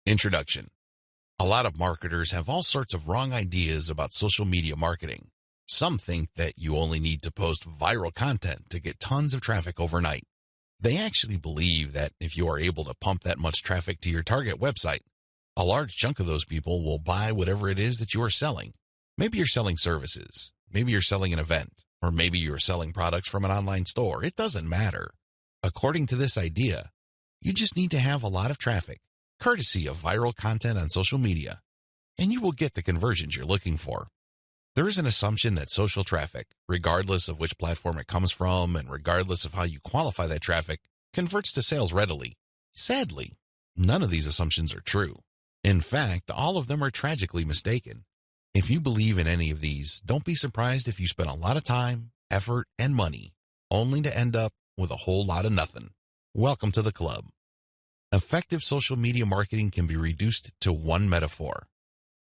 Introduction. A lot of marketers have all sorts of wrong ideas about social media marketing. Some think that you only need to post viral content to get tons of traffic overnight. They actually believe that if you are able to pump that much traffic to your target website, a large chunk of those people will buy whatever it is that you are selling. Maybe you're selling services, maybe you're selling an event, or maybe you're selling products from an online store. It doesn't matter. According to this idea, you just need to have a lot of traffic, courtesy of viral content on social media, and you will get the conversions you're looking for. There is an assumption that social traffic, regardless of which platform it comes from and regardless of how you qualify that traffic, converts to sales readily. Sadly, none of these assumptions are true. In fact, all of them are tragically mistaken. If you believe in any of these, don't be surprised if you spend a lot of time, effort, and money, only to end up with a whole lot of nothing. Welcome to the club. Effective social media marketing can be reduced to one metaphor.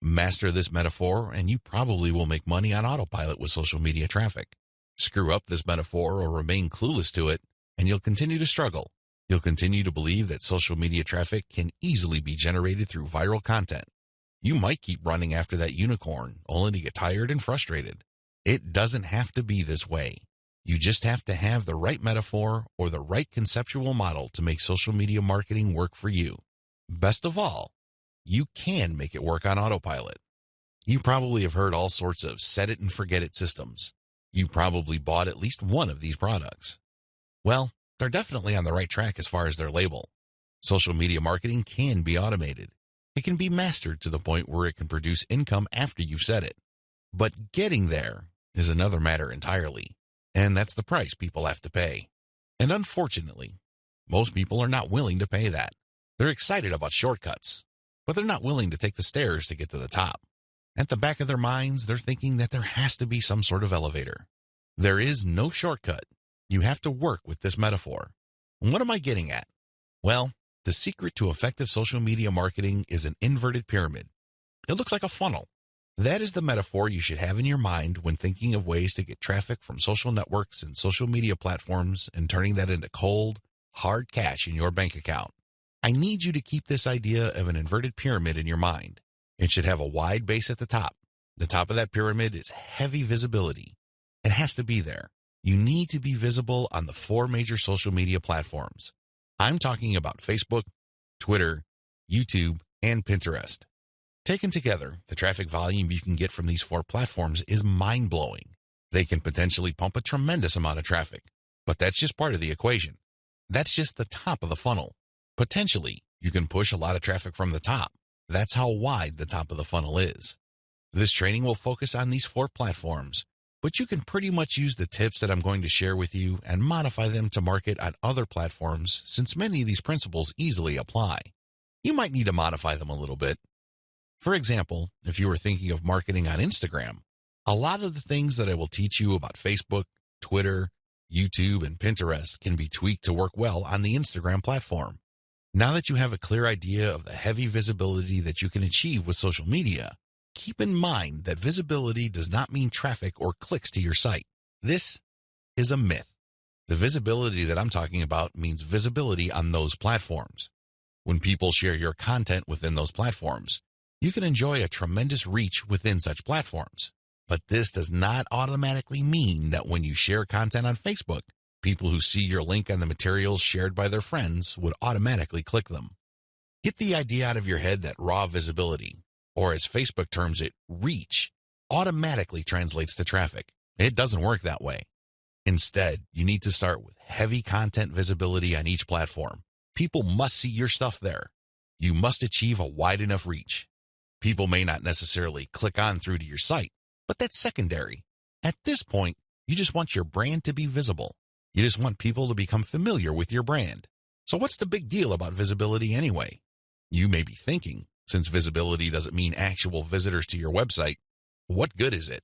Master this metaphor, and you probably will make money on autopilot with social media traffic. Screw up this metaphor or remain clueless to it, and you'll continue to struggle. You'll continue to believe that social media traffic can easily be generated through viral content. You might keep running after that unicorn, only to get tired and frustrated. It doesn't have to be this way. You just have to have the right metaphor or the right conceptual model to make social media marketing work for you. Best of all, you can make it work on autopilot. You probably have heard all sorts of set it and forget it systems. You probably bought at least one of these products. Well, they're definitely on the right track as far as their label. Social media marketing can be automated. It can be mastered to the point where it can produce income after you've set it. But getting there is another matter entirely, and that's the price people have to pay. And unfortunately, most people are not willing to pay that. They're excited about shortcuts, but they're not willing to take the stairs to get to the top. At the back of their minds, they're thinking that there has to be some sort of elevator. There is no shortcut. You have to work with this metaphor. What am I getting at? Well, the secret to effective social media marketing is an inverted pyramid. It looks like a funnel. That is the metaphor you should have in your mind when thinking of ways to get traffic from social networks and social media platforms and turning that into cold, hard cash in your bank account. I need you to keep this idea of an inverted pyramid in your mind. It should have a wide base at the top. The top of that pyramid is heavy visibility. It has to be there. You need to be visible on the 4 major social media platforms. I'm talking about Facebook, Twitter, YouTube, and Pinterest. Taken together, the traffic volume you can get from these 4 platforms is mind-blowing. They can potentially pump a tremendous amount of traffic, but that's just part of the equation. That's just the top of the funnel. Potentially, you can push a lot of traffic from the top. That's how wide the top of the funnel is. This training will focus on these 4 platforms, but you can pretty much use the tips that I'm going to share with you and modify them to market on other platforms, since many of these principles easily apply. You might need to modify them a little bit. For example, if you were thinking of marketing on Instagram, a lot of the things that I will teach you about Facebook, Twitter, YouTube, and Pinterest can be tweaked to work well on the Instagram platform. Now that you have a clear idea of the heavy visibility that you can achieve with social media, keep in mind that visibility does not mean traffic or clicks to your site. This is a myth. The visibility that I'm talking about means visibility on those platforms. When people share your content within those platforms, you can enjoy a tremendous reach within such platforms. But this does not automatically mean that when you share content on Facebook, people who see your link on the materials shared by their friends would automatically click them. Get the idea out of your head that raw visibility, or as Facebook terms it, reach, automatically translates to traffic. It doesn't work that way. Instead, you need to start with heavy content visibility on each platform. People must see your stuff there. You must achieve a wide enough reach. People may not necessarily click on through to your site, but that's secondary. At this point, you just want your brand to be visible. You just want people to become familiar with your brand. So what's the big deal about visibility anyway? You may be thinking, since visibility doesn't mean actual visitors to your website, what good is it?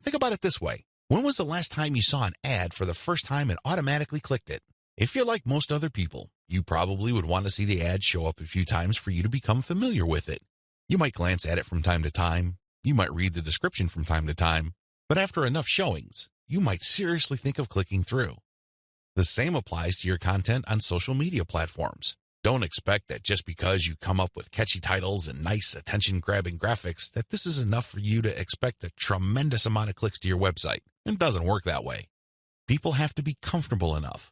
Think about it this way. When was the last time you saw an ad for the first time and automatically clicked it? If you're like most other people, you probably would want to see the ad show up a few times for you to become familiar with it. You might glance at it from time to time. You might read the description from time to time. But after enough showings, you might seriously think of clicking through. The same applies to your content on social media platforms. Don't expect that just because you come up with catchy titles and nice attention-grabbing graphics that this is enough for you to expect a tremendous amount of clicks to your website. It doesn't work that way. People have to be comfortable enough.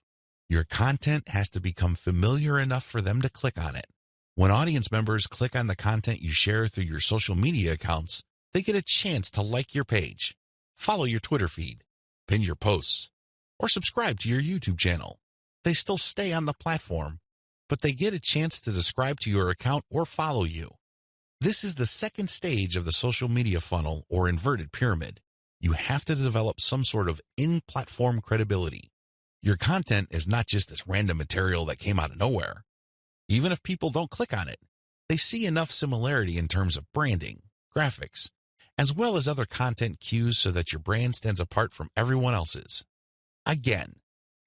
Your content has to become familiar enough for them to click on it. When audience members click on the content you share through your social media accounts, they get a chance to like your page, follow your Twitter feed, pin your posts, or subscribe to your YouTube channel. They still stay on the platform, but they get a chance to subscribe to your account or follow you. This is the second stage of the social media funnel or inverted pyramid. You have to develop some sort of in-platform credibility. Your content is not just this random material that came out of nowhere. Even if people don't click on it, they see enough similarity in terms of branding, graphics, as well as other content cues so that your brand stands apart from everyone else's. Again,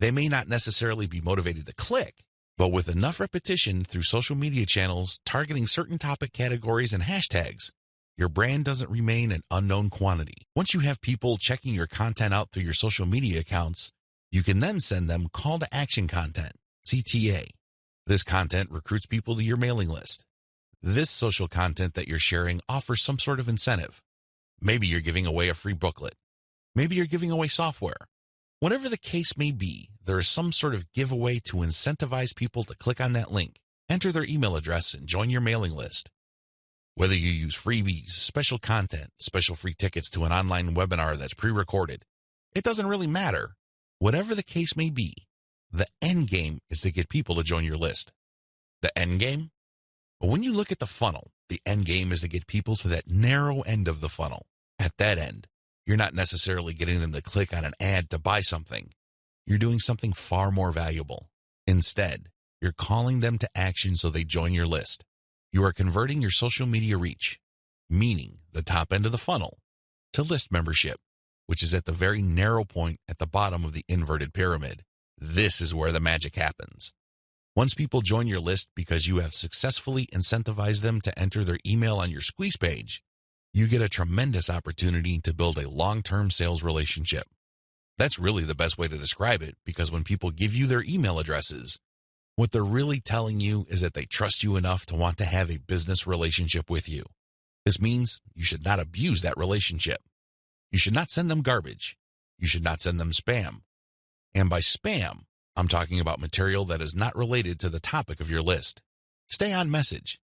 they may not necessarily be motivated to click, but with enough repetition through social media channels targeting certain topic categories and hashtags, your brand doesn't remain an unknown quantity. Once you have people checking your content out through your social media accounts, you can then send them call to action content, CTA. This content recruits people to your mailing list. This social content that you're sharing offers some sort of incentive. Maybe you're giving away a free booklet. Maybe you're giving away software. Whatever the case may be, there is some sort of giveaway to incentivize people to click on that link, enter their email address, and join your mailing list. Whether you use freebies, special content, special free tickets to an online webinar that's pre-recorded, it doesn't really matter. Whatever the case may be, the end game is to get people to join your list. The end game? But when you look at the funnel, the end game is to get people to that narrow end of the funnel. At that end, you're not necessarily getting them to click on an ad to buy something. You're doing something far more valuable. Instead, you're calling them to action so they join your list. You are converting your social media reach, meaning the top end of the funnel, to list membership, which is at the very narrow point at the bottom of the inverted pyramid. This is where the magic happens. Once people join your list because you have successfully incentivized them to enter their email on your squeeze page, you get a tremendous opportunity to build a long-term sales relationship. That's really the best way to describe it, because when people give you their email addresses, what they're really telling you is that they trust you enough to want to have a business relationship with you. This means you should not abuse that relationship. You should not send them garbage. You should not send them spam. And by spam, I'm talking about material that is not related to the topic of your list. Stay on message,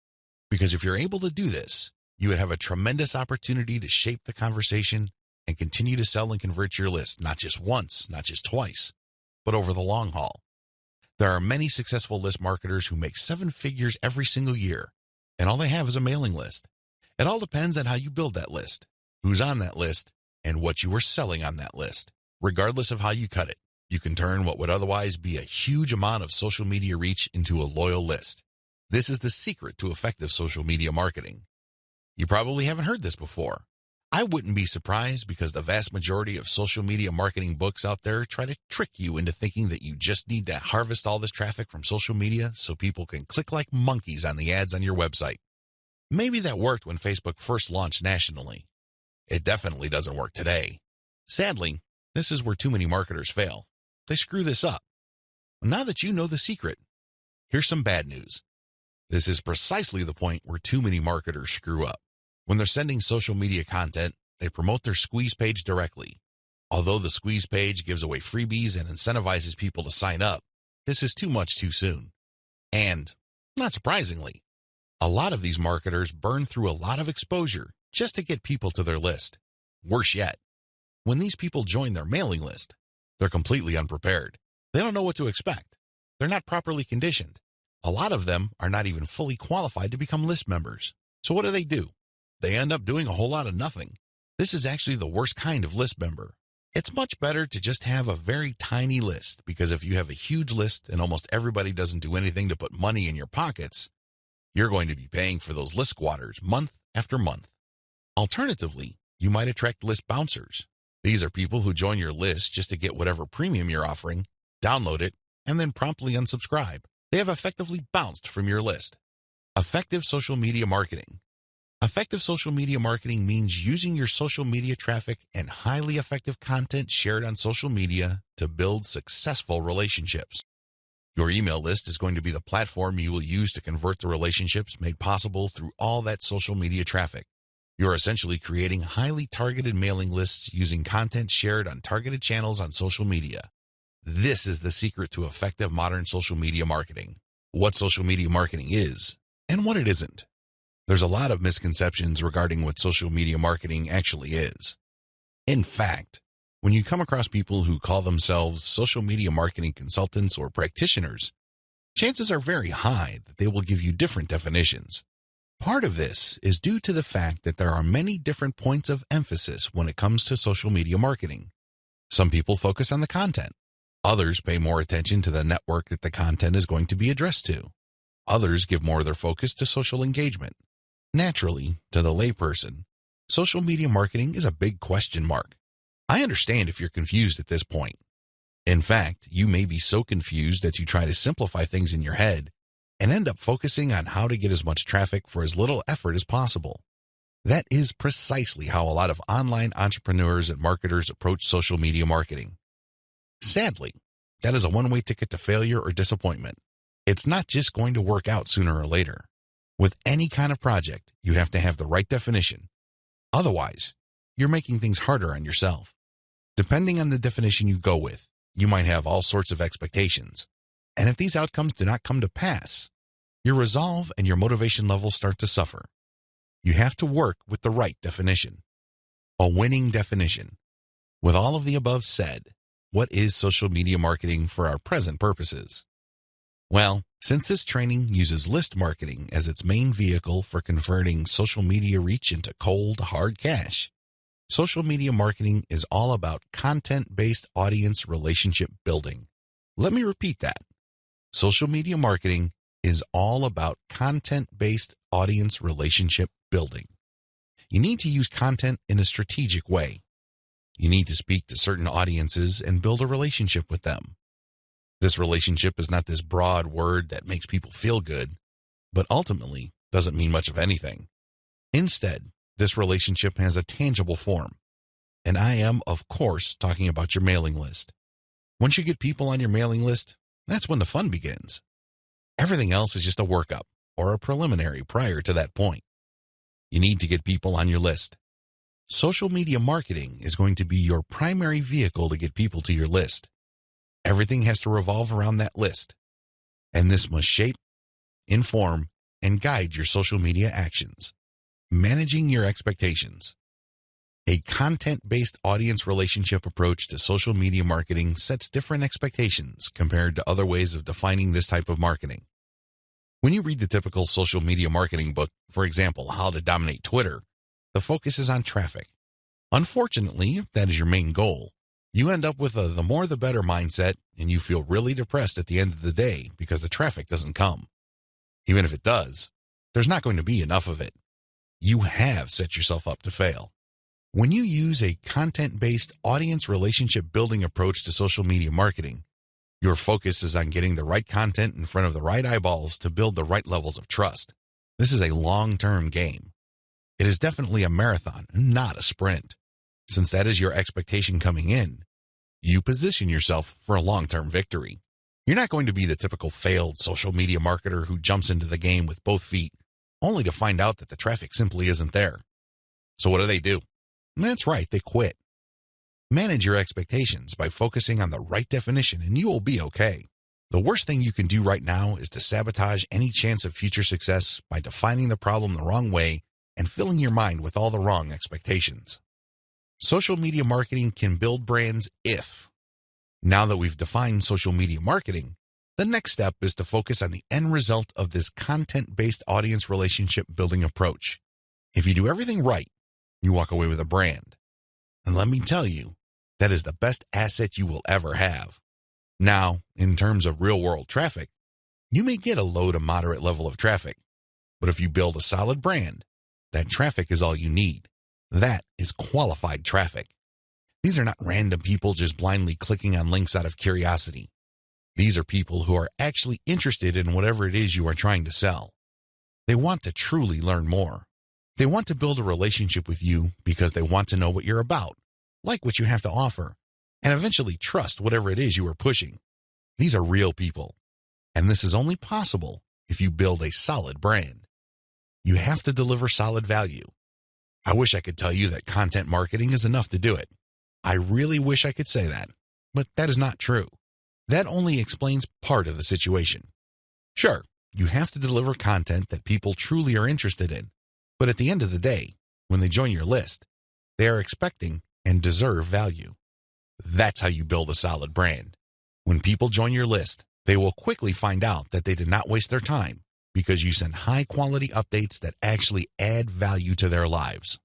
because if you're able to do this, you would have a tremendous opportunity to shape the conversation and continue to sell and convert your list, not just once, not just twice, but over the long haul. There are many successful list marketers who make 7 figures every single year, and all they have is a mailing list. It all depends on how you build that list, who's on that list, and what you are selling on that list. Regardless of how you cut it, you can turn what would otherwise be a huge amount of social media reach into a loyal list. This is the secret to effective social media marketing. You probably haven't heard this before. I wouldn't be surprised, because the vast majority of social media marketing books out there try to trick you into thinking that you just need to harvest all this traffic from social media so people can click like monkeys on the ads on your website. Maybe that worked when Facebook first launched nationally. It definitely doesn't work today. Sadly, this is where too many marketers fail. They screw this up. Now that you know the secret, here's some bad news. This is precisely the point where too many marketers screw up. When they're sending social media content, they promote their squeeze page directly. Although the squeeze page gives away freebies and incentivizes people to sign up, this is too much too soon. And, not surprisingly, a lot of these marketers burn through a lot of exposure just to get people to their list. Worse yet, when these people join their mailing list, they're completely unprepared. They don't know what to expect. They're not properly conditioned. A lot of them are not even fully qualified to become list members. So what do? They end up doing a whole lot of nothing. This is actually the worst kind of list member. It's much better to just have a very tiny list, because if you have a huge list and almost everybody doesn't do anything to put money in your pockets, you're going to be paying for those list squatters month after month. Alternatively, you might attract list bouncers. These are people who join your list just to get whatever premium you're offering, download it, and then promptly unsubscribe. They have effectively bounced from your list. Effective social media marketing. Effective social media marketing means using your social media traffic and highly effective content shared on social media to build successful relationships. Your email list is going to be the platform you will use to convert the relationships made possible through all that social media traffic. You're essentially creating highly targeted mailing lists using content shared on targeted channels on social media. This is the secret to effective modern social media marketing. What social media marketing is and what it isn't. There's a lot of misconceptions regarding what social media marketing actually is. In fact, when you come across people who call themselves social media marketing consultants or practitioners, chances are very high that they will give you different definitions. Part of this is due to the fact that there are many different points of emphasis when it comes to social media marketing. Some people focus on the content. Others pay more attention to the network that the content is going to be addressed to. Others give more of their focus to social engagement. Naturally, to the layperson, social media marketing is a big question mark. I understand if you're confused at this point. In fact, you may be so confused that you try to simplify things in your head and end up focusing on how to get as much traffic for as little effort as possible. That is precisely how a lot of online entrepreneurs and marketers approach social media marketing. Sadly, that is a one-way ticket to failure or disappointment. It's not just going to work out sooner or later. With any kind of project, you have to have the right definition. Otherwise, you're making things harder on yourself. Depending on the definition you go with, you might have all sorts of expectations. And if these outcomes do not come to pass, your resolve and your motivation levels start to suffer. You have to work with the right definition. A winning definition. With all of the above said, what is social media marketing for our present purposes? Well, since this training uses list marketing as its main vehicle for converting social media reach into cold, hard cash, social media marketing is all about content-based audience relationship building. Let me repeat that. Social media marketing is all about content-based audience relationship building. You need to use content in a strategic way. You need to speak to certain audiences and build a relationship with them. This relationship is not this broad word that makes people feel good, but ultimately doesn't mean much of anything. Instead, this relationship has a tangible form. And I am, of course, talking about your mailing list. Once you get people on your mailing list, that's when the fun begins. Everything else is just a workup or a preliminary prior to that point. You need to get people on your list. Social media marketing is going to be your primary vehicle to get people to your list. Everything has to revolve around that list. And this must shape, inform, and guide your social media actions. Managing your expectations. A content-based audience relationship approach to social media marketing sets different expectations compared to other ways of defining this type of marketing. When you read the typical social media marketing book, for example, How to Dominate Twitter, the focus is on traffic. Unfortunately, if that is your main goal, you end up with a the more the better mindset, and you feel really depressed at the end of the day because the traffic doesn't come. Even if it does, there's not going to be enough of it. You have set yourself up to fail. When you use a content-based audience relationship building approach to social media marketing, your focus is on getting the right content in front of the right eyeballs to build the right levels of trust. This is a long-term game. It is definitely a marathon, not a sprint. Since that is your expectation coming in, you position yourself for a long-term victory. You're not going to be the typical failed social media marketer who jumps into the game with both feet, only to find out that the traffic simply isn't there. So what do? That's right, they quit. Manage your expectations by focusing on the right definition and you will be okay. The worst thing you can do right now is to sabotage any chance of future success by defining the problem the wrong way and filling your mind with all the wrong expectations. Social media marketing can build brands if. Now that we've defined social media marketing, the next step is to focus on the end result of this content-based audience relationship building approach. If you do everything right, you walk away with a brand. And let me tell you, that is the best asset you will ever have. Now, in terms of real-world traffic, you may get a low to moderate level of traffic, but if you build a solid brand, that traffic is all you need. That is qualified traffic. These are not random people just blindly clicking on links out of curiosity. These are people who are actually interested in whatever it is you are trying to sell. They want to truly learn more. They want to build a relationship with you because they want to know what you're about, like what you have to offer, and eventually trust whatever it is you are pushing. These are real people. And this is only possible if you build a solid brand. You have to deliver solid value. I wish I could tell you that content marketing is enough to do it. I really wish I could say that, but that is not true. That only explains part of the situation. Sure, you have to deliver content that people truly are interested in, but at the end of the day, when they join your list, they are expecting and deserve value. That's how you build a solid brand. When people join your list, they will quickly find out that they did not waste their time because you send high-quality updates that actually add value to their lives.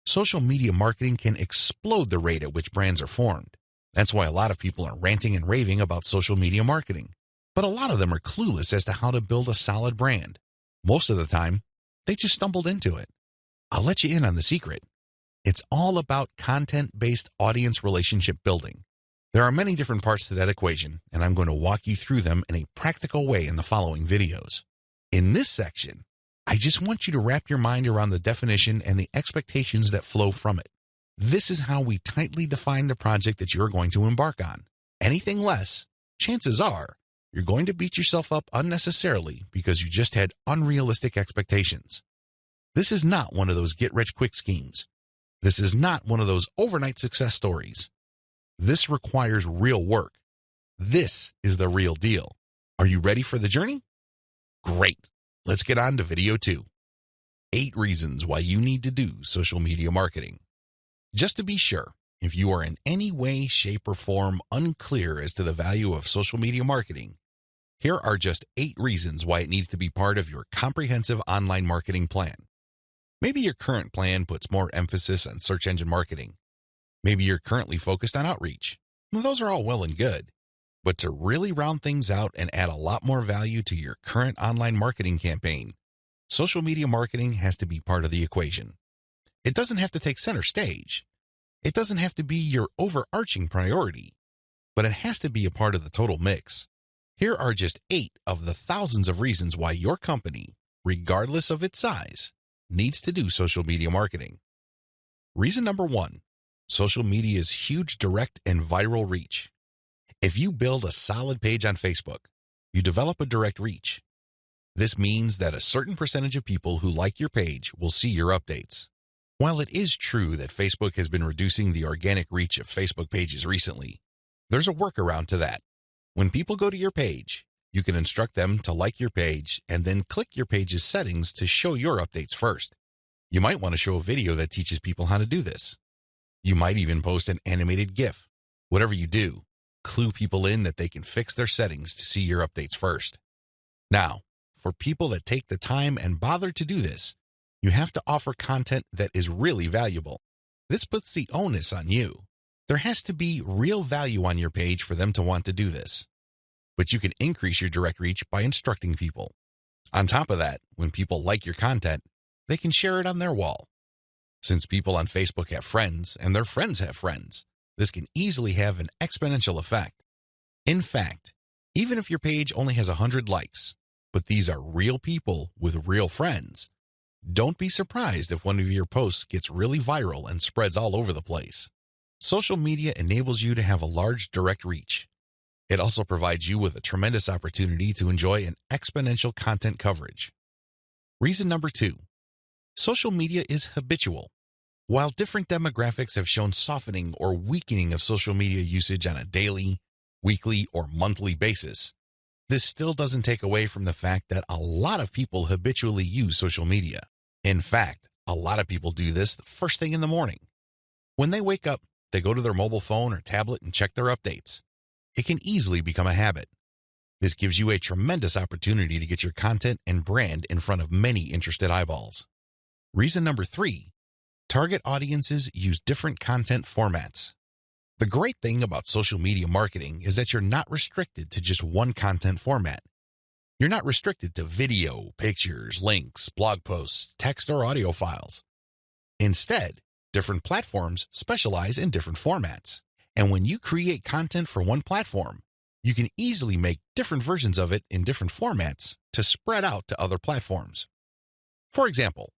Social media marketing can explode the rate at which brands are formed. That's why a lot of people are ranting and raving about social media marketing. But a lot of them are clueless as to how to build a solid brand. Most of the time, they just stumbled into it. I'll let you in on the secret. It's all about content-based audience relationship building. There are many different parts to that equation, and I'm going to walk you through them in a practical way in the following videos. In this section, I just want you to wrap your mind around the definition and the expectations that flow from it. This is how we tightly define the project that you're going to embark on. Anything less, chances are, you're going to beat yourself up unnecessarily because you just had unrealistic expectations. This is not one of those get-rich-quick schemes. This is not one of those overnight success stories. This requires real work. This is the real deal. Are you ready for the journey? Great. Let's get on to video 2. 8 reasons why you need to do social media marketing. Just to be sure, if you are in any way, shape, or form unclear as to the value of social media marketing, here are just 8 reasons why it needs to be part of your comprehensive online marketing plan. Maybe your current plan puts more emphasis on search engine marketing. Maybe you're currently focused on outreach. Well, those are all well and good. But to really round things out and add a lot more value to your current online marketing campaign, social media marketing has to be part of the equation. It doesn't have to take center stage. It doesn't have to be your overarching priority, but it has to be a part of the total mix. Here are just 8 of the thousands of reasons why your company, regardless of its size, needs to do social media marketing. Reason number 1, social media's huge direct and viral reach. If you build a solid page on Facebook, you develop a direct reach. This means that a certain percentage of people who like your page will see your updates. While it is true that Facebook has been reducing the organic reach of Facebook pages recently, there's a workaround to that. When people go to your page, you can instruct them to like your page and then click your page's settings to show your updates first. You might want to show a video that teaches people how to do this. You might even post an animated GIF. Whatever you do, clue people in that they can fix their settings to see your updates first. Now, for people that take the time and bother to do this, you have to offer content that is really valuable. This puts the onus on you. There has to be real value on your page for them to want to do this. But you can increase your direct reach by instructing people. On top of that, when people like your content, they can share it on their wall. Since people on Facebook have friends and their friends have friends, this can easily have an exponential effect. In fact, even if your page only has 100 likes, but these are real people with real friends, don't be surprised if one of your posts gets really viral and spreads all over the place. Social media enables you to have a large direct reach. It also provides you with a tremendous opportunity to enjoy an exponential content coverage. Reason number 2, social media is habitual. While different demographics have shown softening or weakening of social media usage on a daily, weekly, or monthly basis, this still doesn't take away from the fact that a lot of people habitually use social media. In fact, a lot of people do this the first thing in the morning. When they wake up, they go to their mobile phone or tablet and check their updates. It can easily become a habit. This gives you a tremendous opportunity to get your content and brand in front of many interested eyeballs. Reason number 3, target audiences use different content formats. The great thing about social media marketing is that you're not restricted to just one content format. You're not restricted to video, pictures, links, blog posts, text, or audio files. Instead, different platforms specialize in different formats. And when you create content for one platform, you can easily make different versions of it in different formats to spread out to other platforms. For example,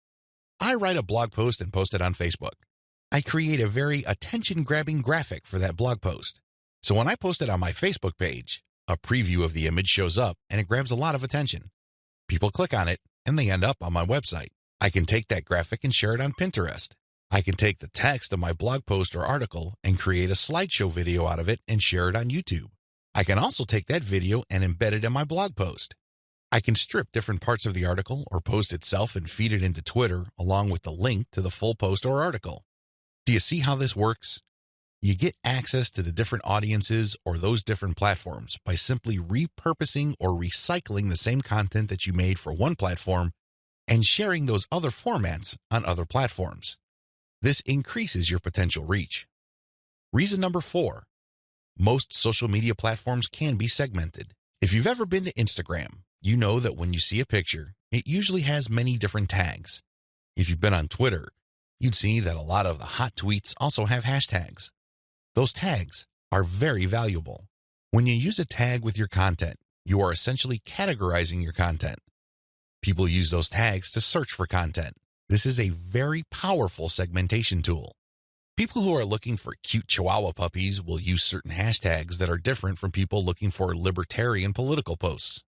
I write a blog post and post it on Facebook. I create a very attention-grabbing graphic for that blog post. So when I post it on my Facebook page, A preview of the image shows up and it grabs a lot of attention. People click on it and they end up on my website. I can take that graphic and share it on Pinterest. I can take the text of my blog post or article and create a slideshow video out of it and share it on YouTube. I can also take that video and embed it in my blog post. I can strip different parts of the article or post itself and feed it into Twitter along with the link to the full post or article. Do you see how this works? You get access to the different audiences or those different platforms by simply repurposing or recycling the same content that you made for one platform and sharing those other formats on other platforms. This increases your potential reach. Reason number 4, most social media platforms can be segmented. If you've ever been to Instagram, you know that when you see a picture, it usually has many different tags. If you've been on Twitter, you'd see that a lot of the hot tweets also have hashtags. Those tags are very valuable. When you use a tag with your content, you are essentially categorizing your content. People use those tags to search for content. This is a very powerful segmentation tool. People who are looking for cute Chihuahua puppies will use certain hashtags that are different from people looking for libertarian political posts.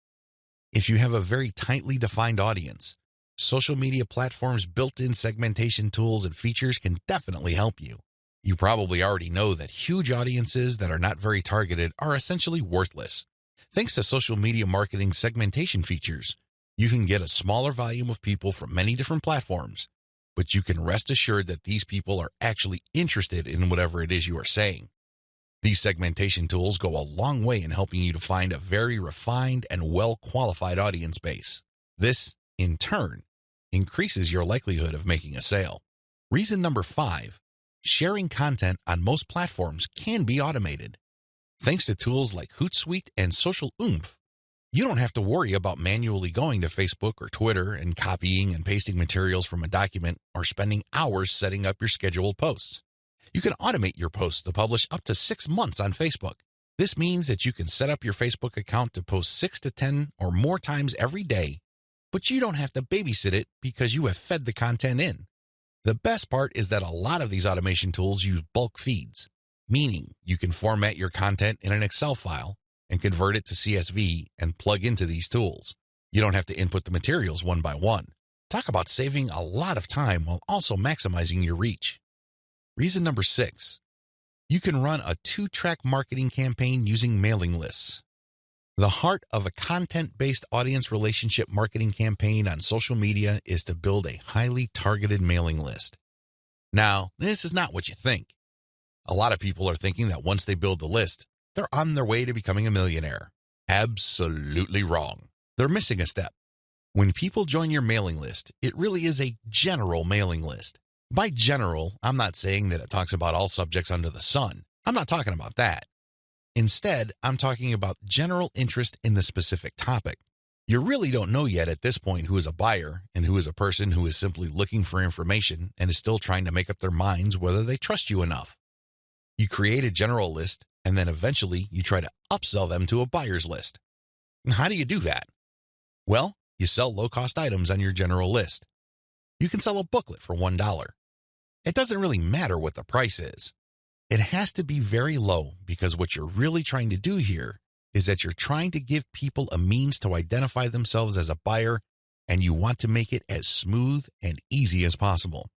If you have a very tightly defined audience, social media platforms' built-in segmentation tools and features can definitely help you. You probably already know that huge audiences that are not very targeted are essentially worthless. Thanks to social media marketing segmentation features, you can get a smaller volume of people from many different platforms, but you can rest assured that these people are actually interested in whatever it is you are saying. These segmentation tools go a long way in helping you to find a very refined and well-qualified audience base. This, in turn, increases your likelihood of making a sale. Reason number 5, sharing content on most platforms can be automated. Thanks to tools like Hootsuite and Social Oomph, you don't have to worry about manually going to Facebook or Twitter and copying and pasting materials from a document or spending hours setting up your scheduled posts. You can automate your posts to publish up to 6 months on Facebook. This means that you can set up your Facebook account to post 6 to 10 or more times every day, but you don't have to babysit it because you have fed the content in. The best part is that a lot of these automation tools use bulk feeds, meaning you can format your content in an Excel file and convert it to CSV and plug into these tools. You don't have to input the materials one by one. Talk about saving a lot of time while also maximizing your reach. Reason number 6, you can run a 2-track marketing campaign using mailing lists. The heart of a content-based audience relationship marketing campaign on social media is to build a highly targeted mailing list. Now, this is not what you think. A lot of people are thinking that once they build the list, they're on their way to becoming a millionaire. Absolutely wrong. They're missing a step. When people join your mailing list, it really is a general mailing list. By general, I'm not saying that it talks about all subjects under the sun. I'm not talking about that. Instead, I'm talking about general interest in the specific topic. You really don't know yet at this point who is a buyer and who is a person who is simply looking for information and is still trying to make up their minds whether they trust you enough. You create a general list, and then eventually you try to upsell them to a buyer's list. And how do you do that? Well, you sell low-cost items on your general list. You can sell a booklet for $1. It doesn't really matter what the price is. It has to be very low because what you're really trying to do here is that you're trying to give people a means to identify themselves as a buyer, and you want to make it as smooth and easy as possible.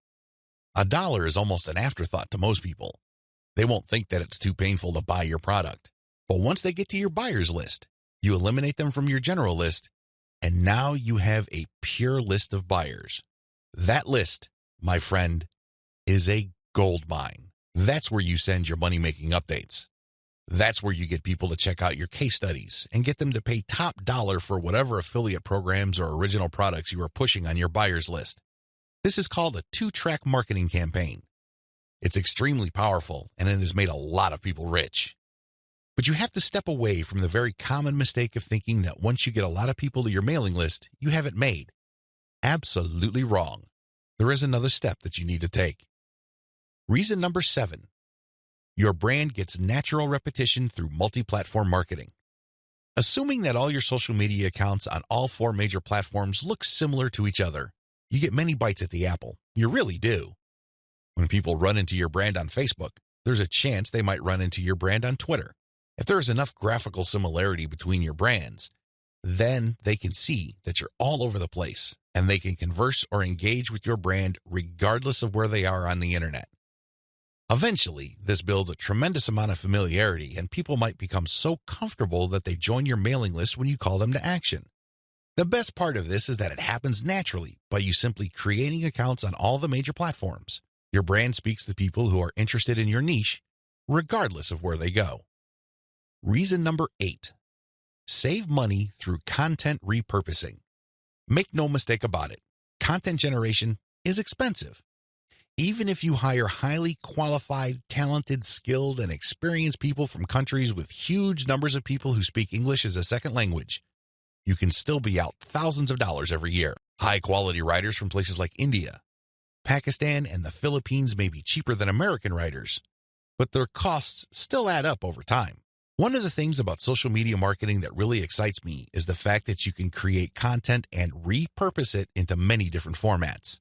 $1 is almost an afterthought to most people. They won't think that it's too painful to buy your product. But once they get to your buyer's list, you eliminate them from your general list, and now you have a pure list of buyers. That list, my friend, is a gold mine. That's where you send your money-making updates. That's where you get people to check out your case studies and get them to pay top dollar for whatever affiliate programs or original products you are pushing on your buyer's list. This is called a 2-track marketing campaign. It's extremely powerful, and it has made a lot of people rich. But you have to step away from the very common mistake of thinking that once you get a lot of people to your mailing list, you have it made. Absolutely wrong. There is another step that you need to take. Reason number 7, your brand gets natural repetition through multi-platform marketing. Assuming that all your social media accounts on all 4 major platforms look similar to each other, you get many bites at the apple. You really do. When people run into your brand on Facebook, there's a chance they might run into your brand on Twitter. If there is enough graphical similarity between your brands, then they can see that you're all over the place and they can converse or engage with your brand regardless of where they are on the internet. Eventually, this builds a tremendous amount of familiarity and people might become so comfortable that they join your mailing list when you call them to action. The best part of this is that it happens naturally by you simply creating accounts on all the major platforms. Your brand speaks to people who are interested in your niche, regardless of where they go. Reason number 8. Save money through content repurposing. Make no mistake about it, content generation is expensive. Even if you hire highly qualified, talented, skilled, and experienced people from countries with huge numbers of people who speak English as a second language, you can still be out thousands of dollars every year. High-quality writers from places like India, Pakistan, and the Philippines may be cheaper than American writers, but their costs still add up over time. One of the things about social media marketing that really excites me is the fact that you can create content and repurpose it into many different formats.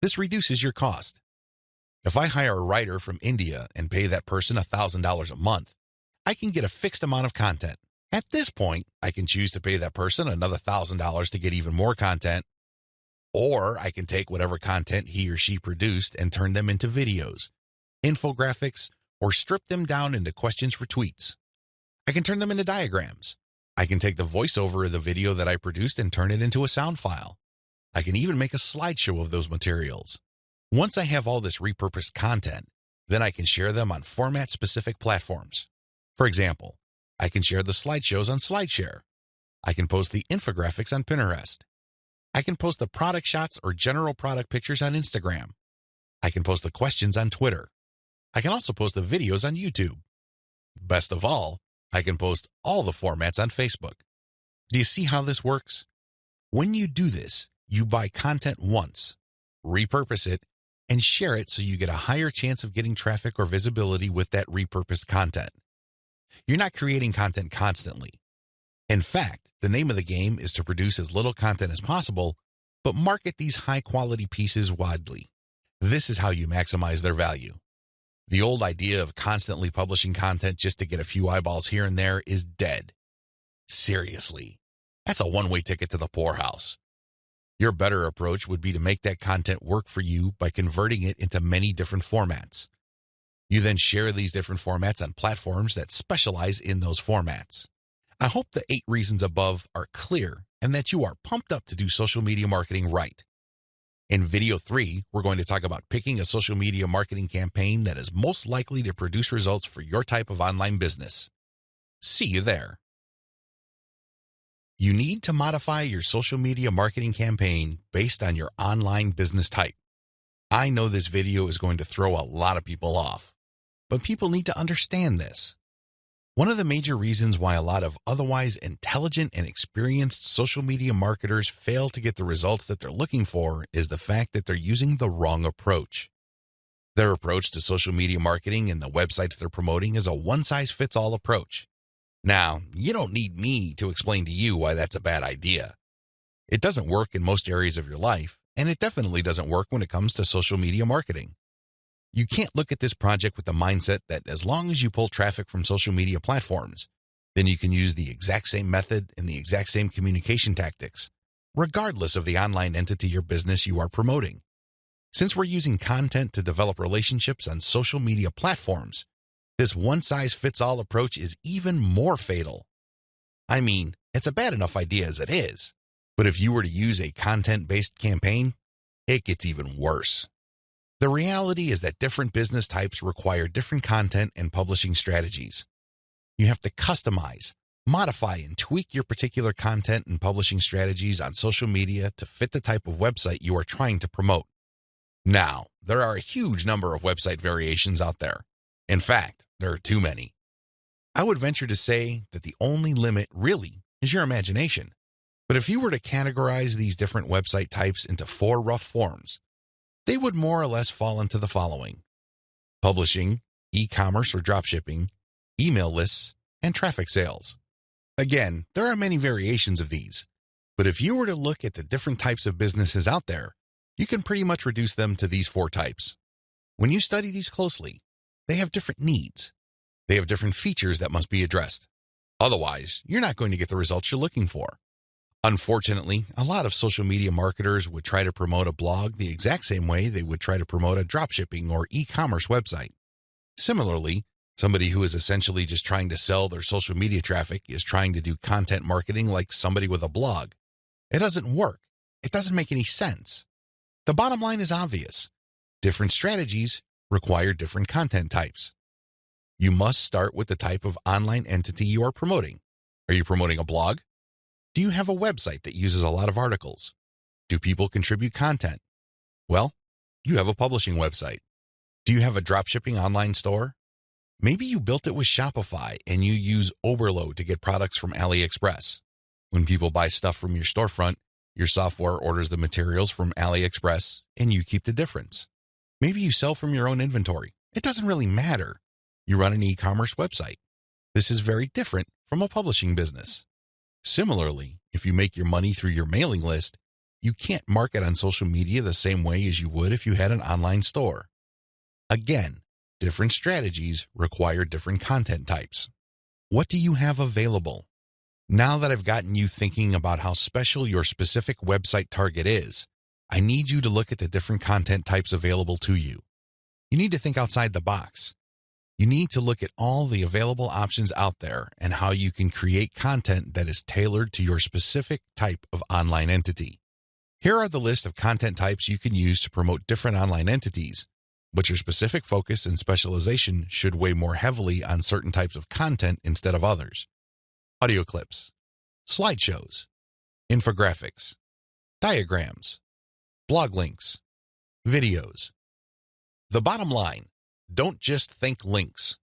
This reduces your cost. If I hire a writer from India and pay that person $1,000 a month, I can get a fixed amount of content. At this point, I can choose to pay that person another $1,000 to get even more content, or I can take whatever content he or she produced and turn them into videos, infographics, or strip them down into questions for tweets. I can turn them into diagrams. I can take the voiceover of the video that I produced and turn it into a sound file. I can even make a slideshow of those materials. Once I have all this repurposed content, then I can share them on format-specific platforms. For example, I can share the slideshows on SlideShare. I can post the infographics on Pinterest. I can post the product shots or general product pictures on Instagram. I can post the questions on Twitter. I can also post the videos on YouTube. Best of all, I can post all the formats on Facebook. Do you see how this works? When you do this, you buy content once, repurpose it, and share it so you get a higher chance of getting traffic or visibility with that repurposed content. You're not creating content constantly. In fact, the name of the game is to produce as little content as possible, but market these high-quality pieces widely. This is how you maximize their value. The old idea of constantly publishing content just to get a few eyeballs here and there is dead. Seriously, that's a one-way ticket to the poorhouse. Your better approach would be to make that content work for you by converting it into many different formats. You then share these different formats on platforms that specialize in those formats. I hope the 8 reasons above are clear and that you are pumped up to do social media marketing right. In video 3, we're going to talk about picking a social media marketing campaign that is most likely to produce results for your type of online business. See you there. You need to modify your social media marketing campaign based on your online business type. I know this video is going to throw a lot of people off, but people need to understand this. One of the major reasons why a lot of otherwise intelligent and experienced social media marketers fail to get the results that they're looking for is the fact that they're using the wrong approach. Their approach to social media marketing and the websites they're promoting is a one-size-fits-all approach. Now, you don't need me to explain to you why that's a bad idea. It doesn't work in most areas of your life, and it definitely doesn't work when it comes to social media marketing. You can't look at this project with the mindset that as long as you pull traffic from social media platforms, then you can use the exact same method and the exact same communication tactics, regardless of the online entity or business you are promoting. Since we're using content to develop relationships on social media platforms, this one-size-fits-all approach is even more fatal. I mean, it's a bad enough idea as it is, but if you were to use a content-based campaign, it gets even worse. The reality is that different business types require different content and publishing strategies. You have to customize, modify, and tweak your particular content and publishing strategies on social media to fit the type of website you are trying to promote. Now, there are a huge number of website variations out there. In fact, there are too many. I would venture to say that the only limit really is your imagination. But if you were to categorize these different website types into 4 rough forms, they would more or less fall into the following: publishing, e-commerce or dropshipping, email lists, and traffic sales. Again, there are many variations of these, but if you were to look at the different types of businesses out there, you can pretty much reduce them to these 4 types. When you study these closely, they have different needs. They have different features that must be addressed. Otherwise, you're not going to get the results you're looking for. Unfortunately, a lot of social media marketers would try to promote a blog the exact same way they would try to promote a dropshipping or e-commerce website. Similarly, somebody who is essentially just trying to sell their social media traffic is trying to do content marketing like somebody with a blog. It doesn't work. It doesn't make any sense. The bottom line is obvious. Different strategies require different content types. You must start with the type of online entity you are promoting. Are you promoting a blog? Do you have a website that uses a lot of articles? Do people contribute content? Well, you have a publishing website. Do you have a dropshipping online store? Maybe you built it with Shopify and you use Overload to get products from AliExpress. When people buy stuff from your storefront, your software orders the materials from AliExpress and you keep the difference. Maybe you sell from your own inventory. It doesn't really matter. You run an e-commerce website. This is very different from a publishing business. Similarly, if you make your money through your mailing list, you can't market on social media the same way as you would if you had an online store. Again, different strategies require different content types. What do you have available? Now that I've gotten you thinking about how special your specific website target is, I need you to look at the different content types available to you. You need to think outside the box. You need to look at all the available options out there and how you can create content that is tailored to your specific type of online entity. Here are the list of content types you can use to promote different online entities, but your specific focus and specialization should weigh more heavily on certain types of content instead of others. Audio clips, slideshows, infographics, diagrams, blog links, videos. The bottom line, don't just think links.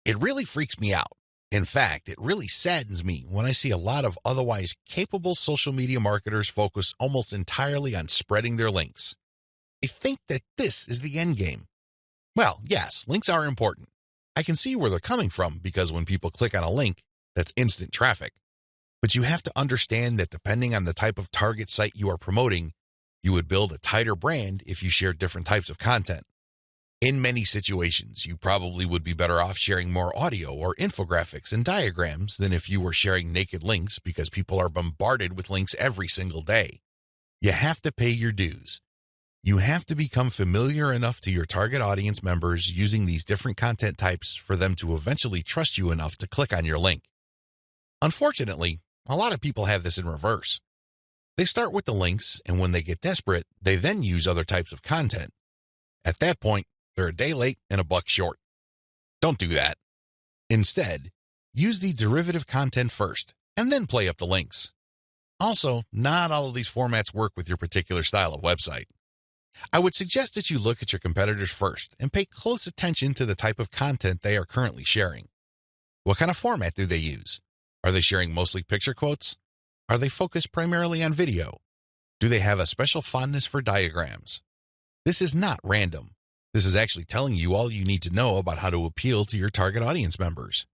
It really freaks me out. In fact, it really saddens me when I see a lot of otherwise capable social media marketers focus almost entirely on spreading their links. They think that this is the end game. Well, yes, links are important. I can see where they're coming from because when people click on a link, that's instant traffic. But you have to understand that depending on the type of target site you are promoting, you would build a tighter brand if you share different types of content. In many situations, you probably would be better off sharing more audio or infographics and diagrams than if you were sharing naked links because people are bombarded with links every single day. You have to pay your dues. You have to become familiar enough to your target audience members using these different content types for them to eventually trust you enough to click on your link. Unfortunately, a lot of people have this in reverse. They start with the links, and when they get desperate, they then use other types of content. At that point, they're a day late and a buck short. Don't do that. Instead, use the derivative content first, and then play up the links. Also, not all of these formats work with your particular style of website. I would suggest that you look at your competitors first and pay close attention to the type of content they are currently sharing. What kind of format do they use? Are they sharing mostly picture quotes? Are they focused primarily on video? Do they have a special fondness for diagrams? This is not random. This is actually telling you all you need to know about how to appeal to your target audience members.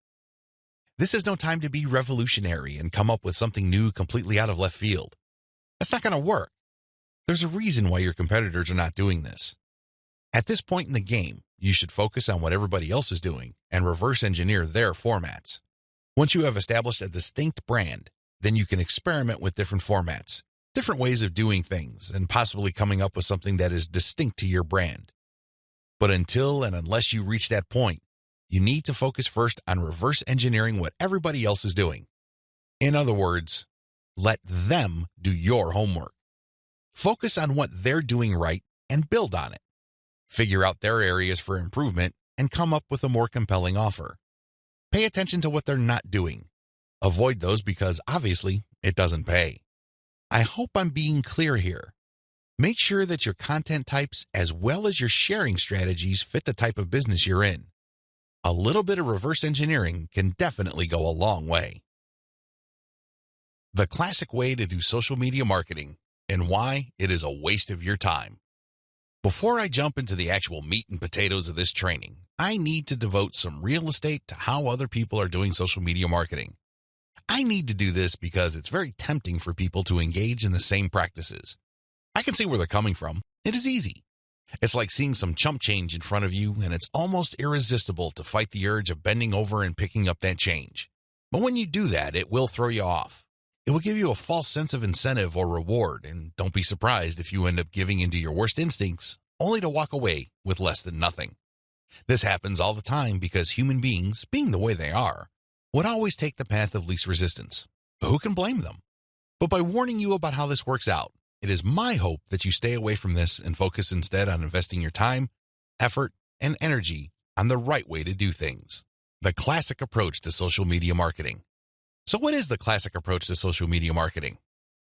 This is no time to be revolutionary and come up with something new completely out of left field. That's not going to work. There's a reason why your competitors are not doing this. At this point in the game, you should focus on what everybody else is doing and reverse engineer their formats. Once you have established a distinct brand, then you can experiment with different formats, different ways of doing things, and possibly coming up with something that is distinct to your brand. But until and unless you reach that point, you need to focus first on reverse engineering what everybody else is doing. In other words, let them do your homework. Focus on what they're doing right and build on it. Figure out their areas for improvement and come up with a more compelling offer. Pay attention to what they're not doing. Avoid those because obviously it doesn't pay. I hope I'm being clear here. Make sure that your content types as well as your sharing strategies fit the type of business you're in. A little bit of reverse engineering can definitely go a long way. The classic way to do social media marketing and why it is a waste of your time. Before I jump into the actual meat and potatoes of this training, I need to devote some real estate to how other people are doing social media marketing. I need to do this because it's very tempting for people to engage in the same practices. I can see where they're coming from. It is easy. It's like seeing some chump change in front of you, and it's almost irresistible to fight the urge of bending over and picking up that change. But when you do that, it will throw you off. It will give you a false sense of incentive or reward, and don't be surprised if you end up giving into your worst instincts, only to walk away with less than nothing. This happens all the time because human beings, being the way they are, would always take the path of least resistance. Who can blame them? But by warning you about how this works out, it is my hope that you stay away from this and focus instead on investing your time, effort, and energy on the right way to do things. The classic approach to social media marketing. So what is the classic approach to social media marketing?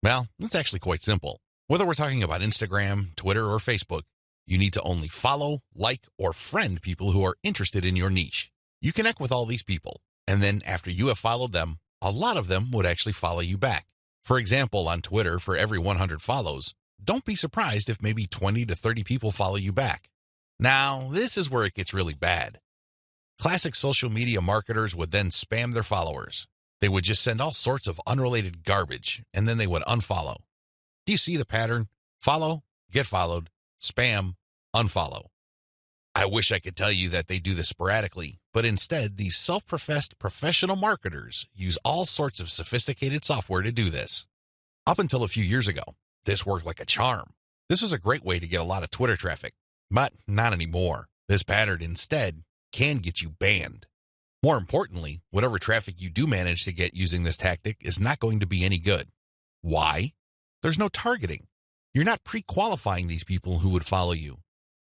Well, it's actually quite simple. Whether we're talking about Instagram, Twitter, or Facebook, you need to only follow, like, or friend people who are interested in your niche. You connect with all these people, and then after you have followed them, a lot of them would actually follow you back. For example, on Twitter, for every 100 follows, don't be surprised if maybe 20 to 30 people follow you back. Now, this is where it gets really bad. Classic social media marketers would then spam their followers. They would just send all sorts of unrelated garbage, and then they would unfollow. Do you see the pattern? Follow, get followed, spam, unfollow. I wish I could tell you that they do this sporadically, but instead, these self-professed professional marketers use all sorts of sophisticated software to do this. Up until a few years ago, this worked like a charm. This was a great way to get a lot of Twitter traffic, but not anymore. This pattern instead can get you banned. More importantly, whatever traffic you do manage to get using this tactic is not going to be any good. Why? There's no targeting. You're not pre-qualifying these people who would follow you.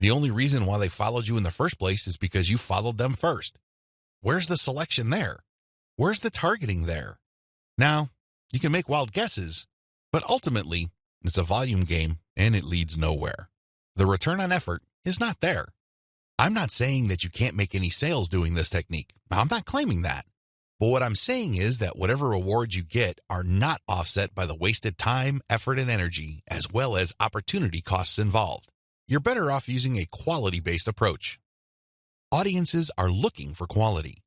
The only reason why they followed you in the first place is because you followed them first. Where's the selection there? Where's the targeting there? Now, you can make wild guesses, but ultimately, it's a volume game and it leads nowhere. The return on effort is not there. I'm not saying that you can't make any sales doing this technique. I'm not claiming that. But what I'm saying is that whatever rewards you get are not offset by the wasted time, effort, and energy, as well as opportunity costs involved. You're better off using a quality-based approach. Audiences are looking for quality.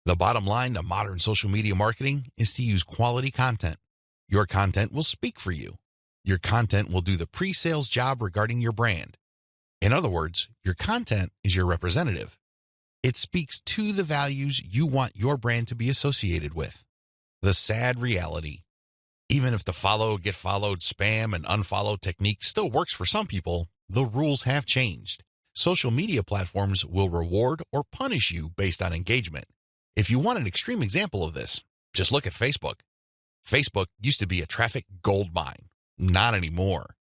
The bottom line to modern social media marketing is to use quality content. Your content will speak for you. Your content will do the pre-sales job regarding your brand. In other words, your content is your representative. It speaks to the values you want your brand to be associated with. The sad reality. Even if the follow, get followed, spam, and unfollow technique still works for some people, the rules have changed. Social media platforms will reward or punish you based on engagement. If you want an extreme example of this, just look at Facebook. Facebook used to be a traffic goldmine. Not anymore.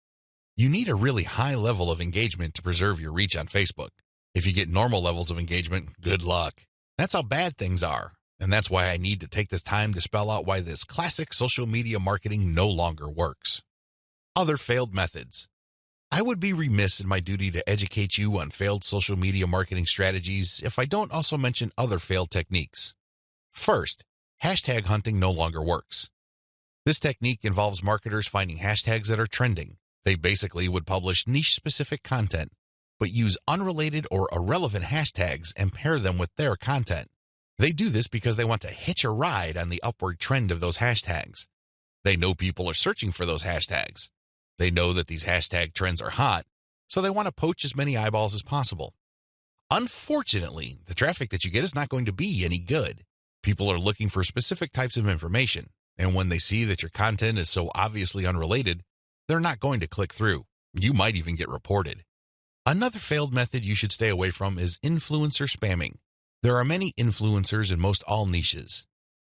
You need a really high level of engagement to preserve your reach on Facebook. If you get normal levels of engagement, good luck. That's how bad things are. And that's why I need to take this time to spell out why this classic social media marketing no longer works. Other failed methods. I would be remiss in my duty to educate you on failed social media marketing strategies if I don't also mention other failed techniques. First, hashtag hunting no longer works. This technique involves marketers finding hashtags that are trending. They basically would publish niche-specific content, but use unrelated or irrelevant hashtags and pair them with their content. They do this because they want to hitch a ride on the upward trend of those hashtags. They know people are searching for those hashtags. They know that these hashtag trends are hot, so they want to poach as many eyeballs as possible. Unfortunately, the traffic that you get is not going to be any good. People are looking for specific types of information, and when they see that your content is so obviously unrelated, they're not going to click through. You might even get reported. Another failed method you should stay away from is influencer spamming. There are many influencers in most all niches.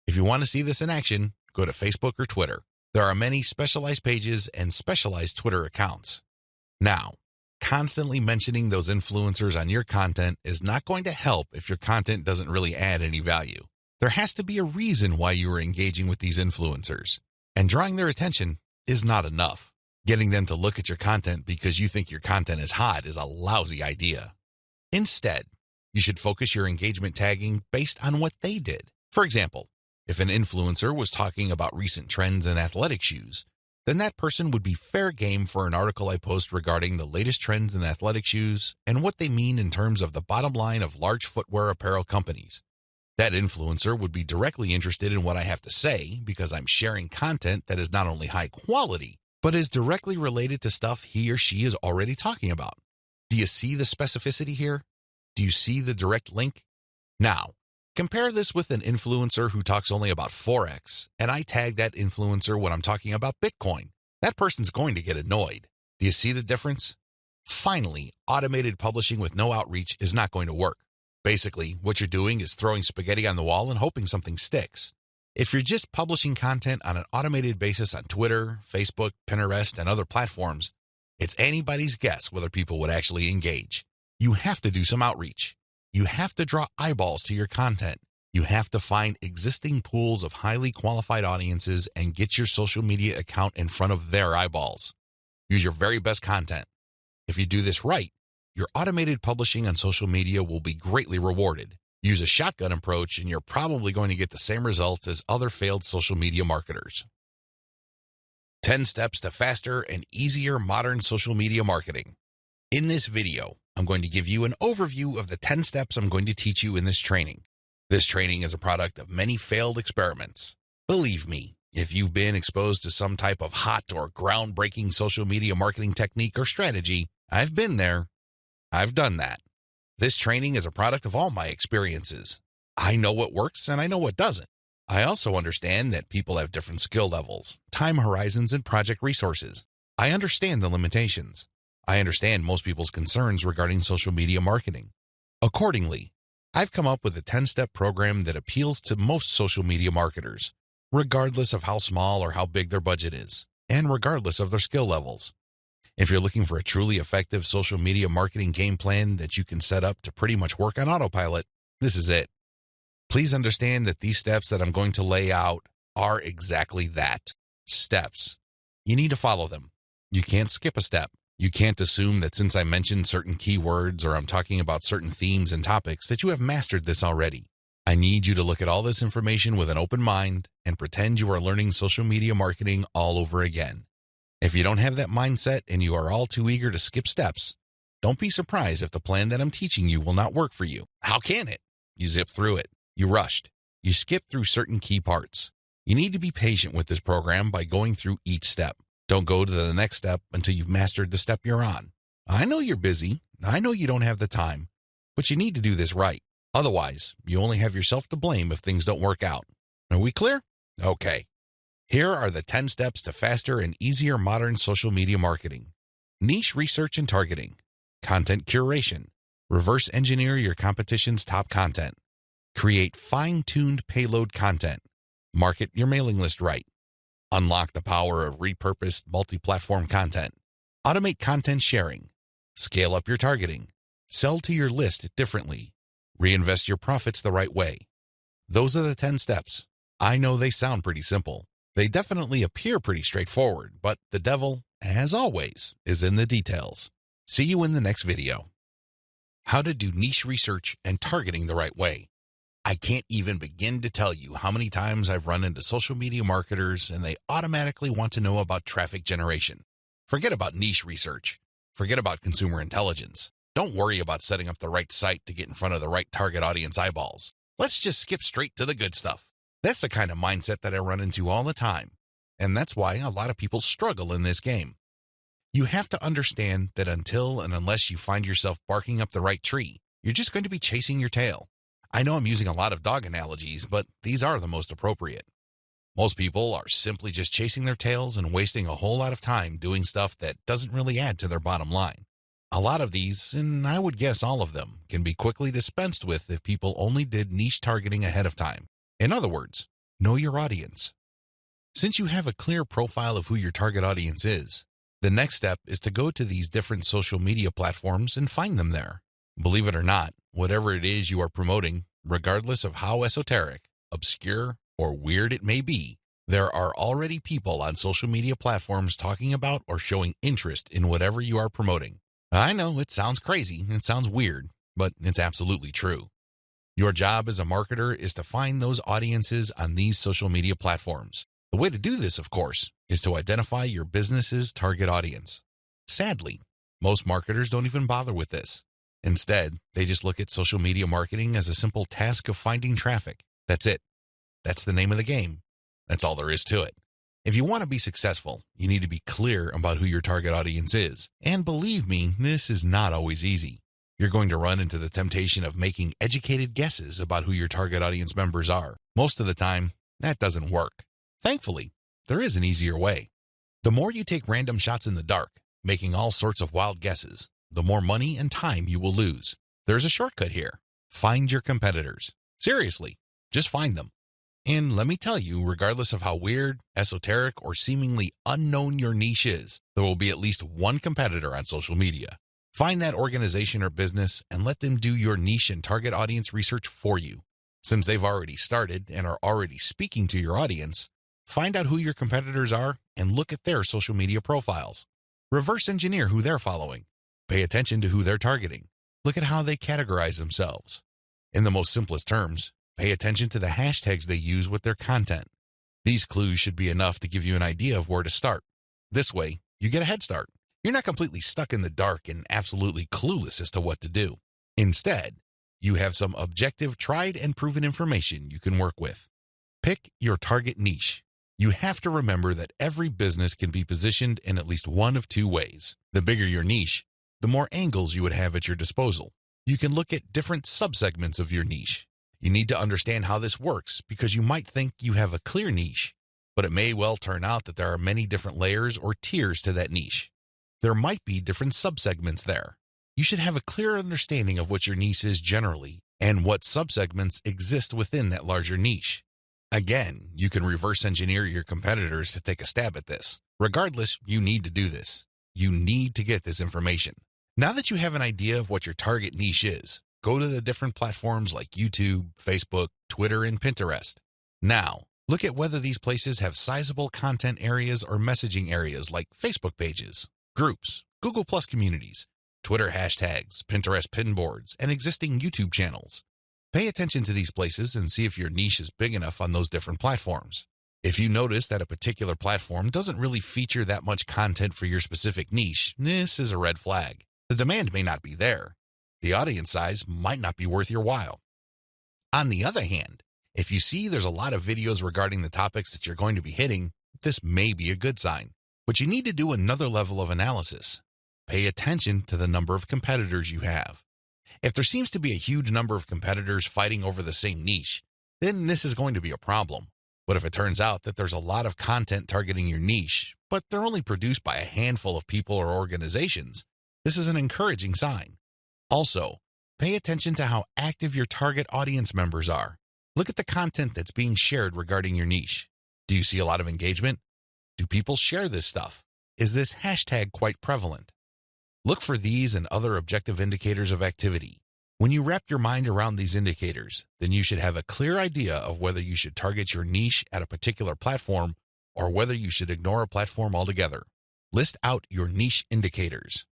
If you want to see this in action, go to Facebook or Twitter. There are many specialized pages and specialized Twitter accounts. Now, constantly mentioning those influencers on your content is not going to help if your content doesn't really add any value. There has to be a reason why you are engaging with these influencers, and drawing their attention is not enough. Getting them to look at your content because you think your content is hot is a lousy idea. Instead, you should focus your engagement tagging based on what they did. For example, if an influencer was talking about recent trends in athletic shoes, then that person would be fair game for an article I post regarding the latest trends in athletic shoes and what they mean in terms of the bottom line of large footwear apparel companies. That influencer would be directly interested in what I have to say because I'm sharing content that is not only high quality, but is directly related to stuff he or she is already talking about. Do you see the specificity here? Do you see the direct link? Now, compare this with an influencer who talks only about Forex, and I tag that influencer when I'm talking about Bitcoin. That person's going to get annoyed. Do you see the difference? Finally, automated publishing with no outreach is not going to work. Basically, what you're doing is throwing spaghetti on the wall and hoping something sticks. If you're just publishing content on an automated basis on Twitter, Facebook, Pinterest, and other platforms, it's anybody's guess whether people would actually engage. You have to do some outreach. You have to draw eyeballs to your content. You have to find existing pools of highly qualified audiences and get your social media account in front of their eyeballs. Use your very best content. If you do this right, your automated publishing on social media will be greatly rewarded. Use a shotgun approach and you're probably going to get the same results as other failed social media marketers. 10 steps to faster and easier modern social media marketing. In this video, I'm going to give you an overview of the 10 steps I'm going to teach you in this training. This training is a product of many failed experiments. Believe me, if you've been exposed to some type of hot or groundbreaking social media marketing technique or strategy, I've been there. I've done that. This training is a product of all my experiences. I know what works and I know what doesn't. I also understand that people have different skill levels, time horizons, and project resources. I understand the limitations. I understand most people's concerns regarding social media marketing. Accordingly, I've come up with a 10-step program that appeals to most social media marketers, regardless of how small or how big their budget is, and regardless of their skill levels. If you're looking for a truly effective social media marketing game plan that you can set up to pretty much work on autopilot, this is it. Please understand that these steps that I'm going to lay out are exactly that, steps. You need to follow them. You can't skip a step. You can't assume that since I mentioned certain keywords or I'm talking about certain themes and topics that you have mastered this already. I need you to look at all this information with an open mind and pretend you are learning social media marketing all over again. If you don't have that mindset and you are all too eager to skip steps, don't be surprised if the plan that I'm teaching you will not work for you. How can it? You zip through it. You rushed. You skipped through certain key parts. You need to be patient with this program by going through each step. Don't go to the next step until you've mastered the step you're on. I know you're busy. I know you don't have the time, but you need to do this right. Otherwise, you only have yourself to blame if things don't work out. Are we clear? Okay. Here are the 10 steps to faster and easier modern social media marketing. Niche research and targeting. Content curation. Reverse engineer your competition's top content. Create fine-tuned payload content. Market your mailing list right. Unlock the power of repurposed multi-platform content. Automate content sharing. Scale up your targeting. Sell to your list differently. Reinvest your profits the right way. Those are the 10 steps. I know they sound pretty simple. They definitely appear pretty straightforward, but the devil, as always, is in the details. See you in the next video. How to do niche research and targeting the right way. I can't even begin to tell you how many times I've run into social media marketers and they automatically want to know about traffic generation. Forget about niche research. Forget about consumer intelligence. Don't worry about setting up the right site to get in front of the right target audience eyeballs. Let's just skip straight to the good stuff. That's the kind of mindset that I run into all the time. And that's why a lot of people struggle in this game. You have to understand that until and unless you find yourself barking up the right tree, you're just going to be chasing your tail. I know I'm using a lot of dog analogies, but these are the most appropriate. Most people are simply just chasing their tails and wasting a whole lot of time doing stuff that doesn't really add to their bottom line. A lot of these, and I would guess all of them, can be quickly dispensed with if people only did niche targeting ahead of time. In other words, know your audience. Since you have a clear profile of who your target audience is, the next step is to go to these different social media platforms and find them there. Believe it or not, whatever it is you are promoting, regardless of how esoteric, obscure, or weird it may be, there are already people on social media platforms talking about or showing interest in whatever you are promoting. I know it sounds crazy, it sounds weird, but it's absolutely true. Your job as a marketer is to find those audiences on these social media platforms. The way to do this, of course, is to identify your business's target audience. Sadly, most marketers don't even bother with this. Instead, they just look at social media marketing as a simple task of finding traffic. That's it. That's the name of the game. That's all there is to it. If you want to be successful, you need to be clear about who your target audience is. And believe me, this is not always easy. You're going to run into the temptation of making educated guesses about who your target audience members are. Most of the time, that doesn't work. Thankfully, there is an easier way. The more you take random shots in the dark, making all sorts of wild guesses, the more money and time you will lose. There's a shortcut here. Find your competitors. Seriously, just find them. And let me tell you, regardless of how weird, esoteric, or seemingly unknown your niche is, there will be at least one competitor on social media. Find that organization or business and let them do your niche and target audience research for you. Since they've already started and are already speaking to your audience, find out who your competitors are and look at their social media profiles. Reverse engineer who they're following. Pay attention to who they're targeting. Look at how they categorize themselves. In the most simplest terms, pay attention to the hashtags they use with their content. These clues should be enough to give you an idea of where to start. This way, you get a head start. You're not completely stuck in the dark and absolutely clueless as to what to do. Instead, you have some objective, tried and proven information you can work with. Pick your target niche. You have to remember that every business can be positioned in at least one of two ways. The bigger your niche, the more angles you would have at your disposal. You can look at different subsegments of your niche. You need to understand how this works because you might think you have a clear niche, but it may well turn out that there are many different layers or tiers to that niche. There might be different subsegments there. You should have a clear understanding of what your niche is generally and what subsegments exist within that larger niche. Again, you can reverse engineer your competitors to take a stab at this. Regardless, you need to do this. You need to get this information. Now that you have an idea of what your target niche is, go to the different platforms like YouTube, Facebook, Twitter, and Pinterest. Now, look at whether these places have sizable content areas or messaging areas like Facebook pages, groups, Google Plus communities, Twitter hashtags, Pinterest pinboards, and existing YouTube channels. Pay attention to these places and see if your niche is big enough on those different platforms. If you notice that a particular platform doesn't really feature that much content for your specific niche, this is a red flag. The demand may not be there. The audience size might not be worth your while. On the other hand, if you see there's a lot of videos regarding the topics that you're going to be hitting, this may be a good sign. But you need to do another level of analysis. Pay attention to the number of competitors you have. If there seems to be a huge number of competitors fighting over the same niche, then this is going to be a problem. But if it turns out that there's a lot of content targeting your niche, but they're only produced by a handful of people or organizations, this is an encouraging sign. Also, pay attention to how active your target audience members are. Look at the content that's being shared regarding your niche. Do you see a lot of engagement? Do people share this stuff? Is this hashtag quite prevalent? Look for these and other objective indicators of activity. When you wrap your mind around these indicators, then you should have a clear idea of whether you should target your niche at a particular platform or whether you should ignore a platform altogether. List out your niche indicators.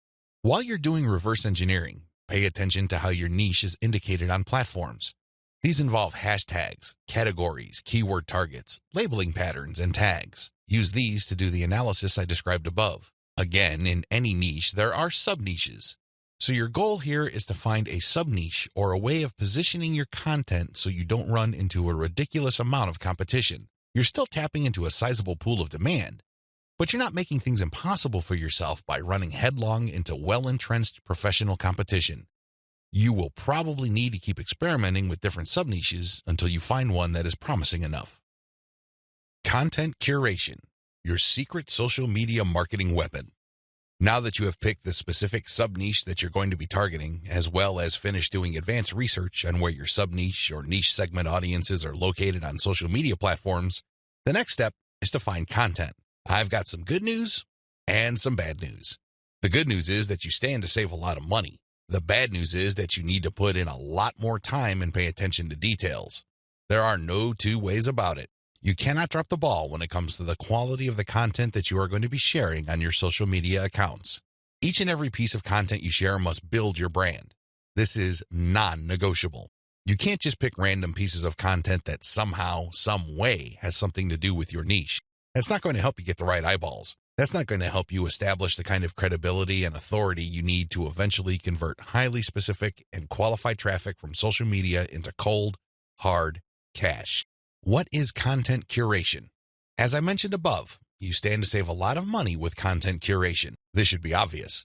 While you're doing reverse engineering, pay attention to how your niche is indicated on platforms. These involve hashtags, categories, keyword targets, labeling patterns, and tags. Use these to do the analysis I described above. Again, in any niche, there are sub-niches. So your goal here is to find a sub-niche or a way of positioning your content so you don't run into a ridiculous amount of competition. You're still tapping into a sizable pool of demand, but you're not making things impossible for yourself by running headlong into well-entrenched professional competition. You will probably need to keep experimenting with different sub-niches until you find one that is promising enough. Content curation, your secret social media marketing weapon. Now that you have picked the specific sub-niche that you're going to be targeting, as well as finished doing advanced research on where your sub-niche or niche segment audiences are located on social media platforms, the next step is to find content. I've got some good news and some bad news. The good news is that you stand to save a lot of money. The bad news is that you need to put in a lot more time and pay attention to details. There are no two ways about it. You cannot drop the ball when it comes to the quality of the content that you are going to be sharing on your social media accounts. Each and every piece of content you share must build your brand. This is non-negotiable. You can't just pick random pieces of content that somehow, some way has something to do with your niche. That's not going to help you get the right eyeballs. That's not going to help you establish the kind of credibility and authority you need to eventually convert highly specific and qualified traffic from social media into cold, hard cash. What is content curation? As I mentioned above, you stand to save a lot of money with content curation. This should be obvious.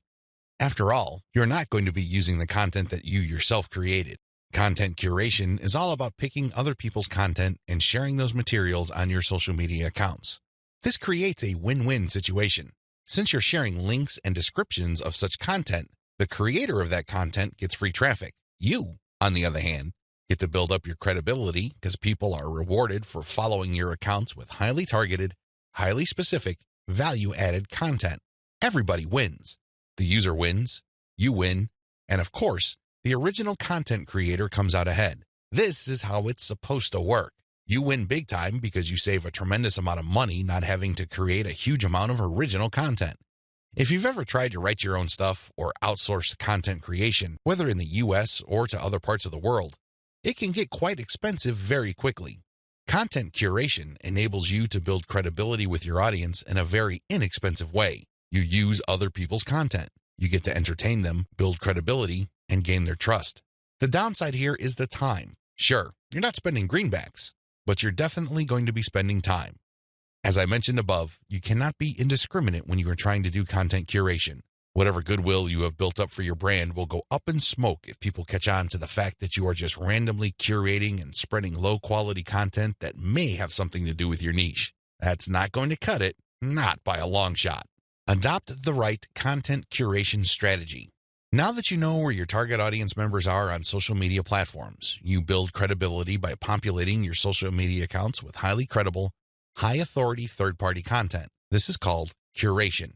After all, you're not going to be using the content that you yourself created. Content curation is all about picking other people's content and sharing those materials on your social media accounts. This creates a win-win situation. Since you're sharing links and descriptions of such content, the creator of that content gets free traffic. You, on the other hand, get to build up your credibility because people are rewarded for following your accounts with highly targeted, highly specific, value-added content. Everybody wins. The user wins, you win, and of course, the original content creator comes out ahead. This is how it's supposed to work. You win big time because you save a tremendous amount of money not having to create a huge amount of original content. If you've ever tried to write your own stuff or outsourced content creation, whether in the US or to other parts of the world, it can get quite expensive very quickly. Content curation enables you to build credibility with your audience in a very inexpensive way. You use other people's content. You get to entertain them, build credibility, and gain their trust. The downside here is the time. Sure, you're not spending greenbacks, but you're definitely going to be spending time. As I mentioned above, you cannot be indiscriminate when you are trying to do content curation. Whatever goodwill you have built up for your brand will go up in smoke if people catch on to the fact that you are just randomly curating and spreading low-quality content that may have something to do with your niche. That's not going to cut it, not by a long shot. Adopt the right content curation strategy. Now that you know where your target audience members are on social media platforms, you build credibility by populating your social media accounts with highly credible, high-authority third-party content. This is called curation.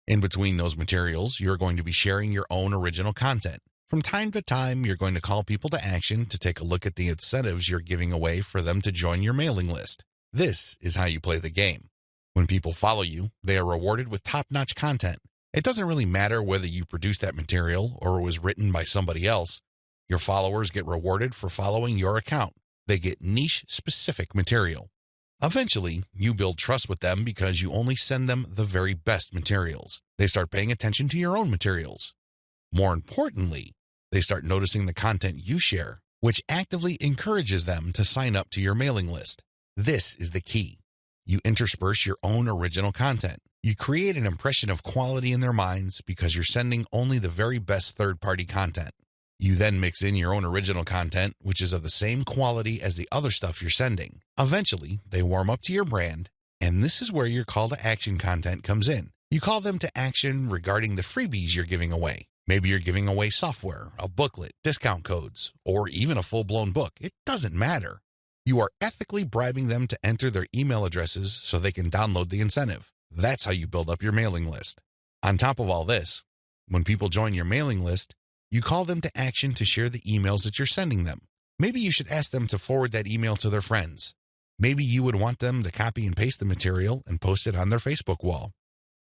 In between those materials, you're going to be sharing your own original content. From time to time, you're going to call people to action to take a look at the incentives you're giving away for them to join your mailing list. This is how you play the game. When people follow you, they are rewarded with top-notch content. It doesn't really matter whether you produced that material or it was written by somebody else. Your followers get rewarded for following your account. They get niche-specific material. Eventually, you build trust with them because you only send them the very best materials. They start paying attention to your own materials. More importantly, they start noticing the content you share, which actively encourages them to sign up to your mailing list. This is the key. You intersperse your own original content. You create an impression of quality in their minds because you're sending only the very best third-party content. You then mix in your own original content, which is of the same quality as the other stuff you're sending. Eventually, they warm up to your brand, and this is where your call to action content comes in. You call them to action regarding the freebies you're giving away. Maybe you're giving away software, a booklet, discount codes, or even a full-blown book. It doesn't matter. You are ethically bribing them to enter their email addresses so they can download the incentive. That's how you build up your mailing list. On top of all this, when people join your mailing list, you call them to action to share the emails that you're sending them. Maybe you should ask them to forward that email to their friends. Maybe you would want them to copy and paste the material and post it on their Facebook wall.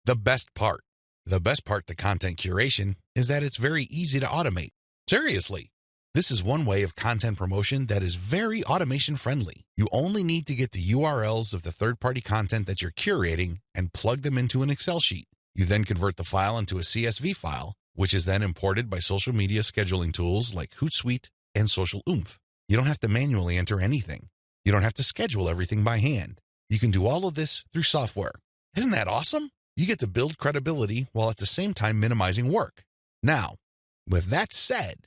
The best part to content curation is that it's very easy to automate. Seriously. This is one way of content promotion that is very automation friendly. You only need to get the URLs of the third-party content that you're curating and plug them into an Excel sheet. You then convert the file into a CSV file, which is then imported by social media scheduling tools like Hootsuite and Social Oomph. You don't have to manually enter anything. You don't have to schedule everything by hand. You can do all of this through software. Isn't that awesome? You get to build credibility while at the same time minimizing work. Now, with that said,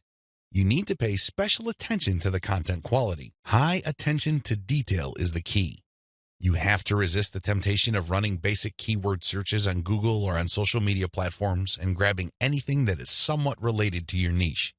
you need to pay special attention to the content quality. High attention to detail is the key. You have to resist the temptation of running basic keyword searches on Google or on social media platforms and grabbing anything that is somewhat related to your niche.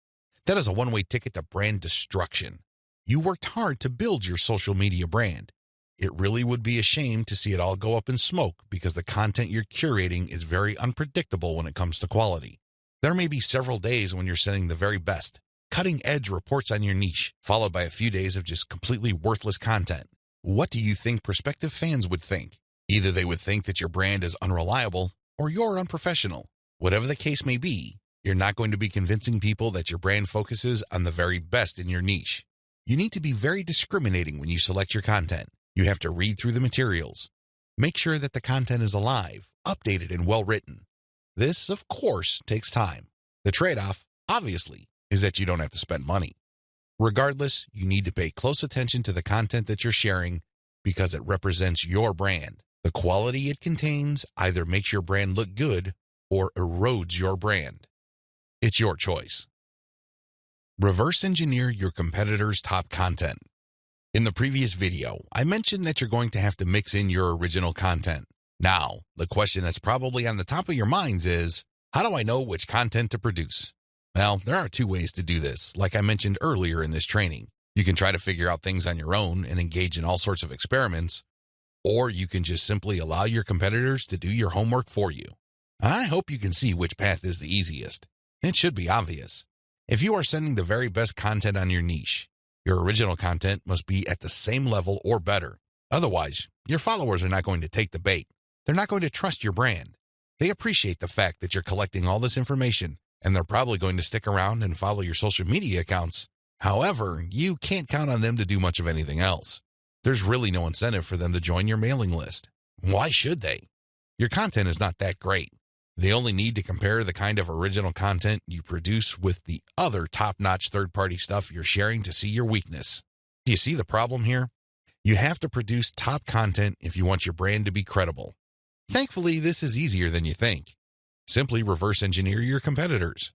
That is a one-way ticket to brand destruction. You worked hard to build your social media brand. It really would be a shame to see it all go up in smoke because the content you're curating is very unpredictable when it comes to quality. There may be several days when you're sending the very best, cutting-edge reports on your niche, followed by a few days of just completely worthless content. What do you think prospective fans would think? Either they would think that your brand is unreliable or you're unprofessional. Whatever the case may be, you're not going to be convincing people that your brand focuses on the very best in your niche. You need to be very discriminating when you select your content. You have to read through the materials. Make sure that the content is alive, updated, and well-written. This, of course, takes time. The trade-off, obviously, is that you don't have to spend money. Regardless, you need to pay close attention to the content that you're sharing because it represents your brand. The quality it contains either makes your brand look good or erodes your brand. It's your choice. Reverse engineer your competitors' top content. In the previous video, I mentioned that you're going to have to mix in your original content. Now, the question that's probably on the top of your minds is, how do I know which content to produce? Well, there are two ways to do this, like I mentioned earlier in this training. You can try to figure out things on your own and engage in all sorts of experiments, or you can just simply allow your competitors to do your homework for you. I hope you can see which path is the easiest. It should be obvious. If you are sending the very best content on your niche, your original content must be at the same level or better. Otherwise, your followers are not going to take the bait. They're not going to trust your brand. They appreciate the fact that you're collecting all this information, and they're probably going to stick around and follow your social media accounts. However, you can't count on them to do much of anything else. There's really no incentive for them to join your mailing list. Why should they? Your content is not that great. They only need to compare the kind of original content you produce with the other top-notch third-party stuff you're sharing to see your weakness. Do you see the problem here? You have to produce top content if you want your brand to be credible. Thankfully, this is easier than you think. Simply reverse engineer your competitors.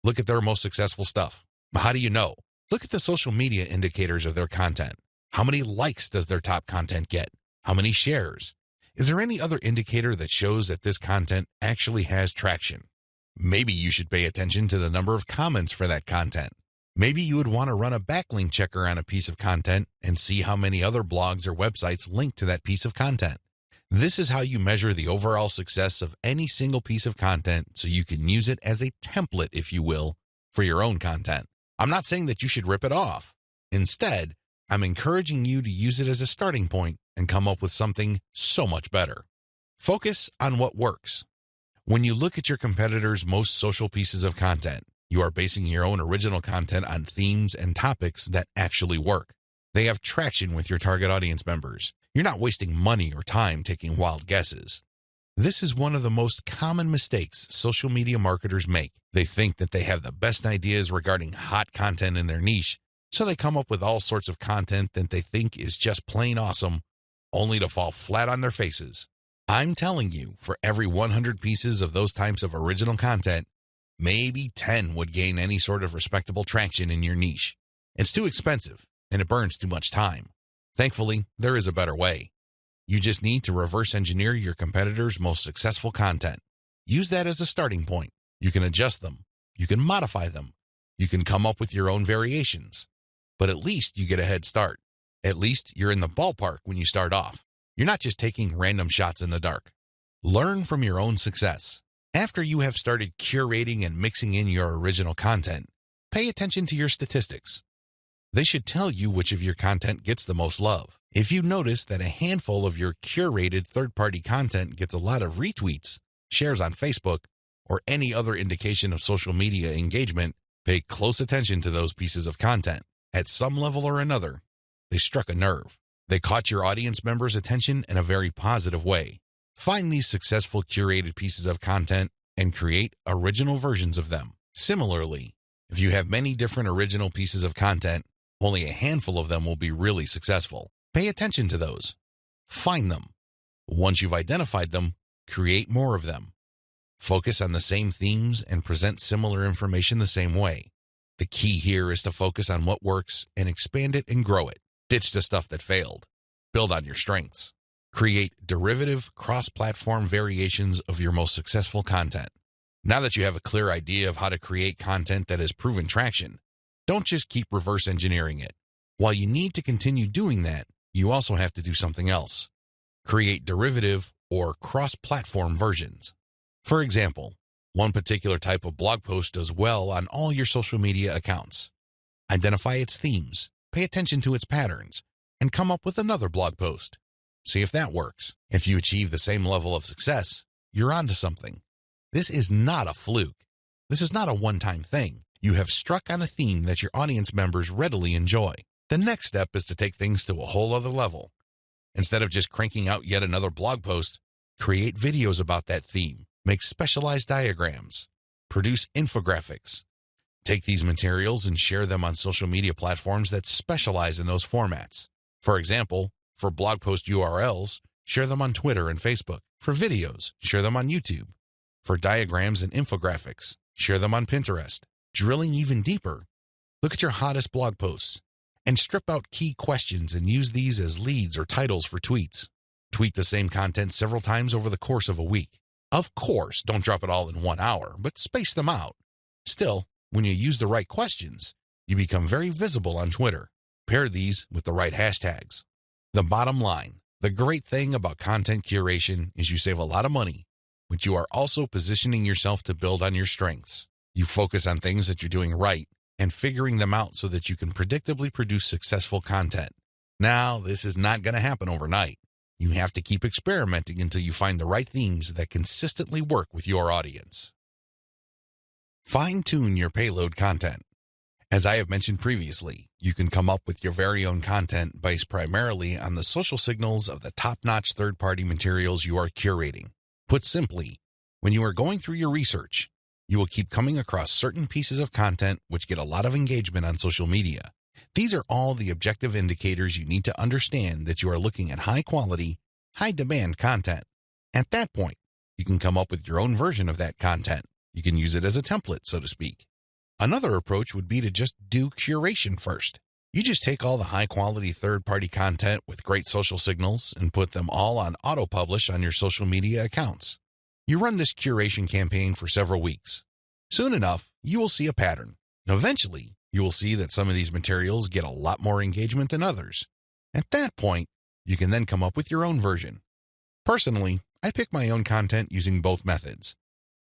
Look at their most successful stuff. How do you know? Look at the social media indicators of their content. How many likes does their top content get? How many shares? Is there any other indicator that shows that this content actually has traction? Maybe you should pay attention to the number of comments for that content. Maybe you would want to run a backlink checker on a piece of content and see how many other blogs or websites link to that piece of content. This is how you measure the overall success of any single piece of content so you can use it as a template, if you will, for your own content. I'm not saying that you should rip it off. Instead, I'm encouraging you to use it as a starting point and come up with something so much better. Focus on what works. When you look at your competitors' most social pieces of content, you are basing your own original content on themes and topics that actually work. They have traction with your target audience members. You're not wasting money or time taking wild guesses. This is one of the most common mistakes social media marketers make. They think that they have the best ideas regarding hot content in their niche, so they come up with all sorts of content that they think is just plain awesome, only to fall flat on their faces. I'm telling you, for every 100 pieces of those types of original content, maybe 10 would gain any sort of respectable traction in your niche. It's too expensive, and it burns too much time. Thankfully, there is a better way. You just need to reverse engineer your competitors' most successful content. Use that as a starting point. You can adjust them. You can modify them. You can come up with your own variations. But at least you get a head start. At least you're in the ballpark when you start off. You're not just taking random shots in the dark. Learn from your own success. After you have started curating and mixing in your original content, pay attention to your statistics. They should tell you which of your content gets the most love. If you notice that a handful of your curated third-party content gets a lot of retweets, shares on Facebook, or any other indication of social media engagement, pay close attention to those pieces of content. At some level or another, they struck a nerve. They caught your audience members' attention in a very positive way. Find these successful curated pieces of content and create original versions of them. Similarly, if you have many different original pieces of content, only a handful of them will be really successful. Pay attention to those. Find them. Once you've identified them, create more of them. Focus on the same themes and present similar information the same way. The key here is to focus on what works and expand it and grow it. Ditch the stuff that failed. Build on your strengths. Create derivative, cross-platform variations of your most successful content. Now that you have a clear idea of how to create content that has proven traction, don't just keep reverse engineering it. While you need to continue doing that, you also have to do something else. Create derivative or cross-platform versions. For example, one particular type of blog post does well on all your social media accounts. Identify its themes, pay attention to its patterns, and come up with another blog post. See if that works. If you achieve the same level of success, you're onto something. This is not a fluke. This is not a one-time thing. You have struck on a theme that your audience members readily enjoy. The next step is to take things to a whole other level. Instead of just cranking out yet another blog post, create videos about that theme, make specialized diagrams, produce infographics. Take these materials and share them on social media platforms that specialize in those formats. For example, for blog post URLs, share them on Twitter and Facebook. For videos, share them on YouTube. For diagrams and infographics, share them on Pinterest. Drilling even deeper, look at your hottest blog posts and strip out key questions and use these as leads or titles for tweets. Tweet the same content several times over the course of a week. Of course, don't drop it all in 1 hour, but space them out. Still, when you use the right questions, you become very visible on Twitter. Pair these with the right hashtags. The bottom line, the great thing about content curation is you save a lot of money, but you are also positioning yourself to build on your strengths. You focus on things that you're doing right and figuring them out so that you can predictably produce successful content. Now, this is not going to happen overnight. You have to keep experimenting until you find the right themes that consistently work with your audience. Fine-tune your payload content. As I have mentioned previously, you can come up with your very own content based primarily on the social signals of the top-notch third-party materials you are curating. Put simply, when you are going through your research, you will keep coming across certain pieces of content which get a lot of engagement on social media. These are all the objective indicators you need to understand that you are looking at high-quality, high-demand content. At that point, you can come up with your own version of that content. You can use it as a template, so to speak. Another approach would be to just do curation first. You just take all the high-quality third-party content with great social signals and put them all on auto-publish on your social media accounts. You run this curation campaign for several weeks. Soon enough, you will see a pattern. Eventually, you will see that some of these materials get a lot more engagement than others. At that point, you can then come up with your own version. Personally, I pick my own content using both methods.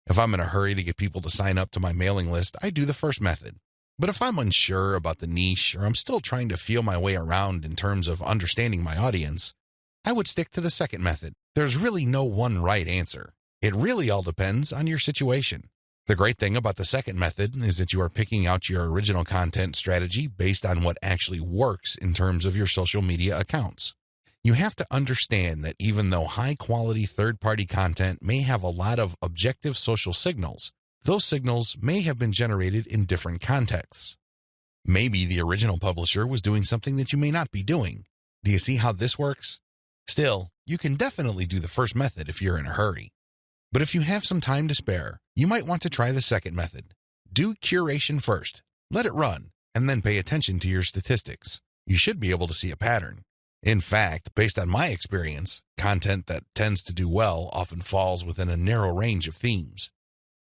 If I'm in a hurry to get people to sign up to my mailing list, I do the first method. But if I'm unsure about the niche or I'm still trying to feel my way around in terms of understanding my audience, I would stick to the second method. There's really no one right answer. It really all depends on your situation. The great thing about the second method is that you are picking out your original content strategy based on what actually works in terms of your social media accounts. You have to understand that even though high-quality third-party content may have a lot of objective social signals, those signals may have been generated in different contexts. Maybe the original publisher was doing something that you may not be doing. Do you see how this works? Still, you can definitely do the first method if you're in a hurry. But if you have some time to spare, you might want to try the second method. Do curation first, let it run, and then pay attention to your statistics. You should be able to see a pattern. In fact, based on my experience, content that tends to do well often falls within a narrow range of themes.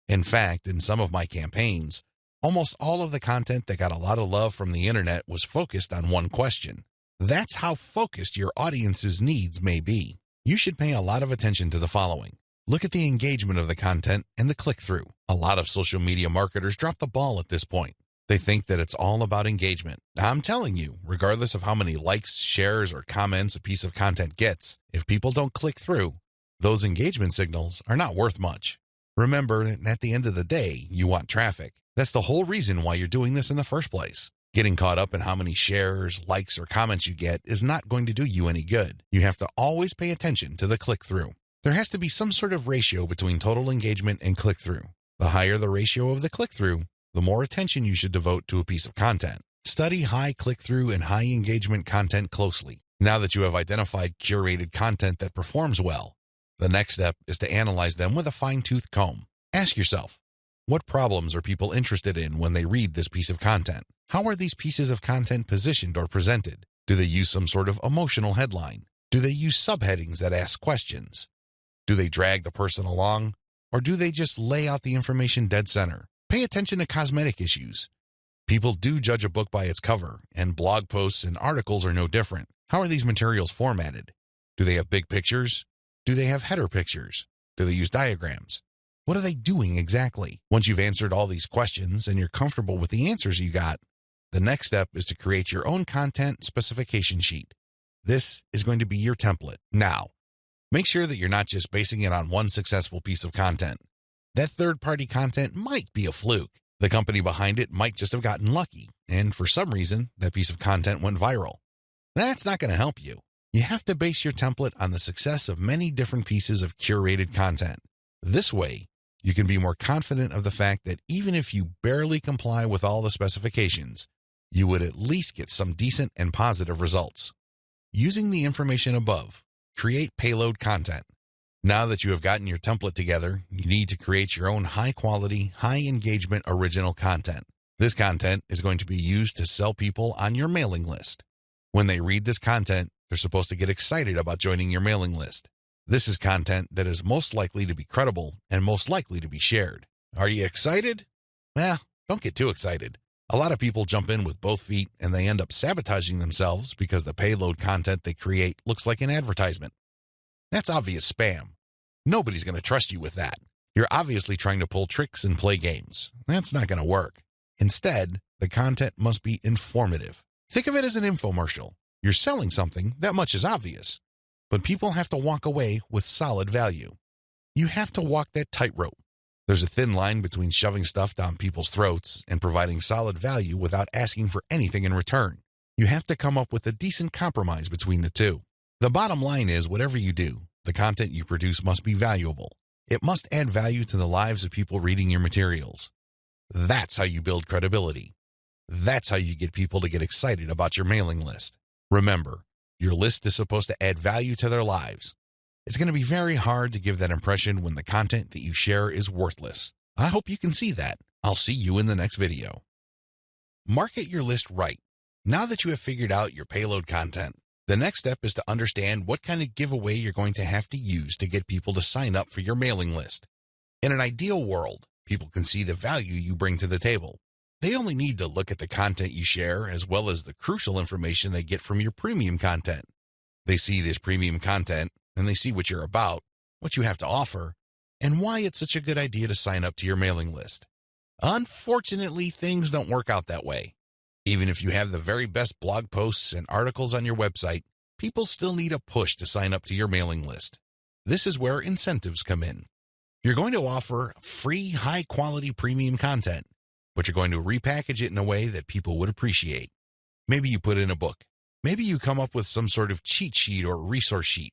In fact, in some of my campaigns, almost all of the content that got a lot of love from the internet was focused on one question. That's how focused your audience's needs may be. You should pay a lot of attention to the following. Look at the engagement of the content and the click-through. A lot of social media marketers drop the ball at this point. They think that it's all about engagement. I'm telling you, regardless of how many likes, shares, or comments a piece of content gets, if people don't click through, those engagement signals are not worth much. Remember, at the end of the day, you want traffic. That's the whole reason why you're doing this in the first place. Getting caught up in how many shares, likes, or comments you get is not going to do you any good. You have to always pay attention to the click-through. There has to be some sort of ratio between total engagement and click-through. The higher the ratio of the click-through, the more attention you should devote to a piece of content. Study high click-through and high engagement content closely. Now that you have identified curated content that performs well, the next step is to analyze them with a fine-tooth comb. Ask yourself, what problems are people interested in when they read this piece of content? How are these pieces of content positioned or presented? Do they use some sort of emotional headline? Do they use subheadings that ask questions? Do they drag the person along? Or do they just lay out the information dead center? Pay attention to cosmetic issues. People do judge a book by its cover, and blog posts and articles are no different. How are these materials formatted? Do they have big pictures? Do they have header pictures? Do they use diagrams? What are they doing exactly? Once you've answered all these questions and you're comfortable with the answers you got, the next step is to create your own content specification sheet. This is going to be your template. Now, make sure that you're not just basing it on one successful piece of content. That third-party content might be a fluke. The company behind it might just have gotten lucky, and for some reason, that piece of content went viral. That's not going to help you. You have to base your template on the success of many different pieces of curated content. This way, you can be more confident of the fact that even if you barely comply with all the specifications, you would at least get some decent and positive results. Using the information above, Create payload content. Now that you have gotten your template together, you need to create your own high-quality, high-engagement original content. This content is going to be used to sell people on your mailing list. When they read this content, they're supposed to get excited about joining your mailing list. This is content that is most likely to be credible and most likely to be shared. Are you excited? Well, don't get too excited. A lot of people jump in with both feet and they end up sabotaging themselves because the payload content they create looks like an advertisement. That's obvious spam. Nobody's going to trust you with that. You're obviously trying to pull tricks and play games. That's not going to work. Instead, the content must be informative. Think of it as an infomercial. You're selling something, that much is obvious. But people have to walk away with solid value. You have to walk that tightrope. There's a thin line between shoving stuff down people's throats and providing solid value without asking for anything in return. You have to come up with a decent compromise between the two. The bottom line is, whatever you do, the content you produce must be valuable. It must add value to the lives of people reading your materials. That's how you build credibility. That's how you get people to get excited about your mailing list. Remember, your list is supposed to add value to their lives. It's going to be very hard to give that impression when the content that you share is worthless. I hope you can see that. I'll see you in the next video. Market your list right. Now that you have figured out your payload content, the next step is to understand what kind of giveaway you're going to have to use to get people to sign up for your mailing list. In an ideal world, people can see the value you bring to the table. They only need to look at the content you share as well as the crucial information they get from your premium content. They see this premium content and they see what you're about, what you have to offer, and why it's such a good idea to sign up to your mailing list. Unfortunately, things don't work out that way. Even if you have the very best blog posts and articles on your website, people still need a push to sign up to your mailing list. This is where incentives come in. You're going to offer free, high-quality premium content, but you're going to repackage it in a way that people would appreciate. Maybe you put in a book. Maybe you come up with some sort of cheat sheet or resource sheet.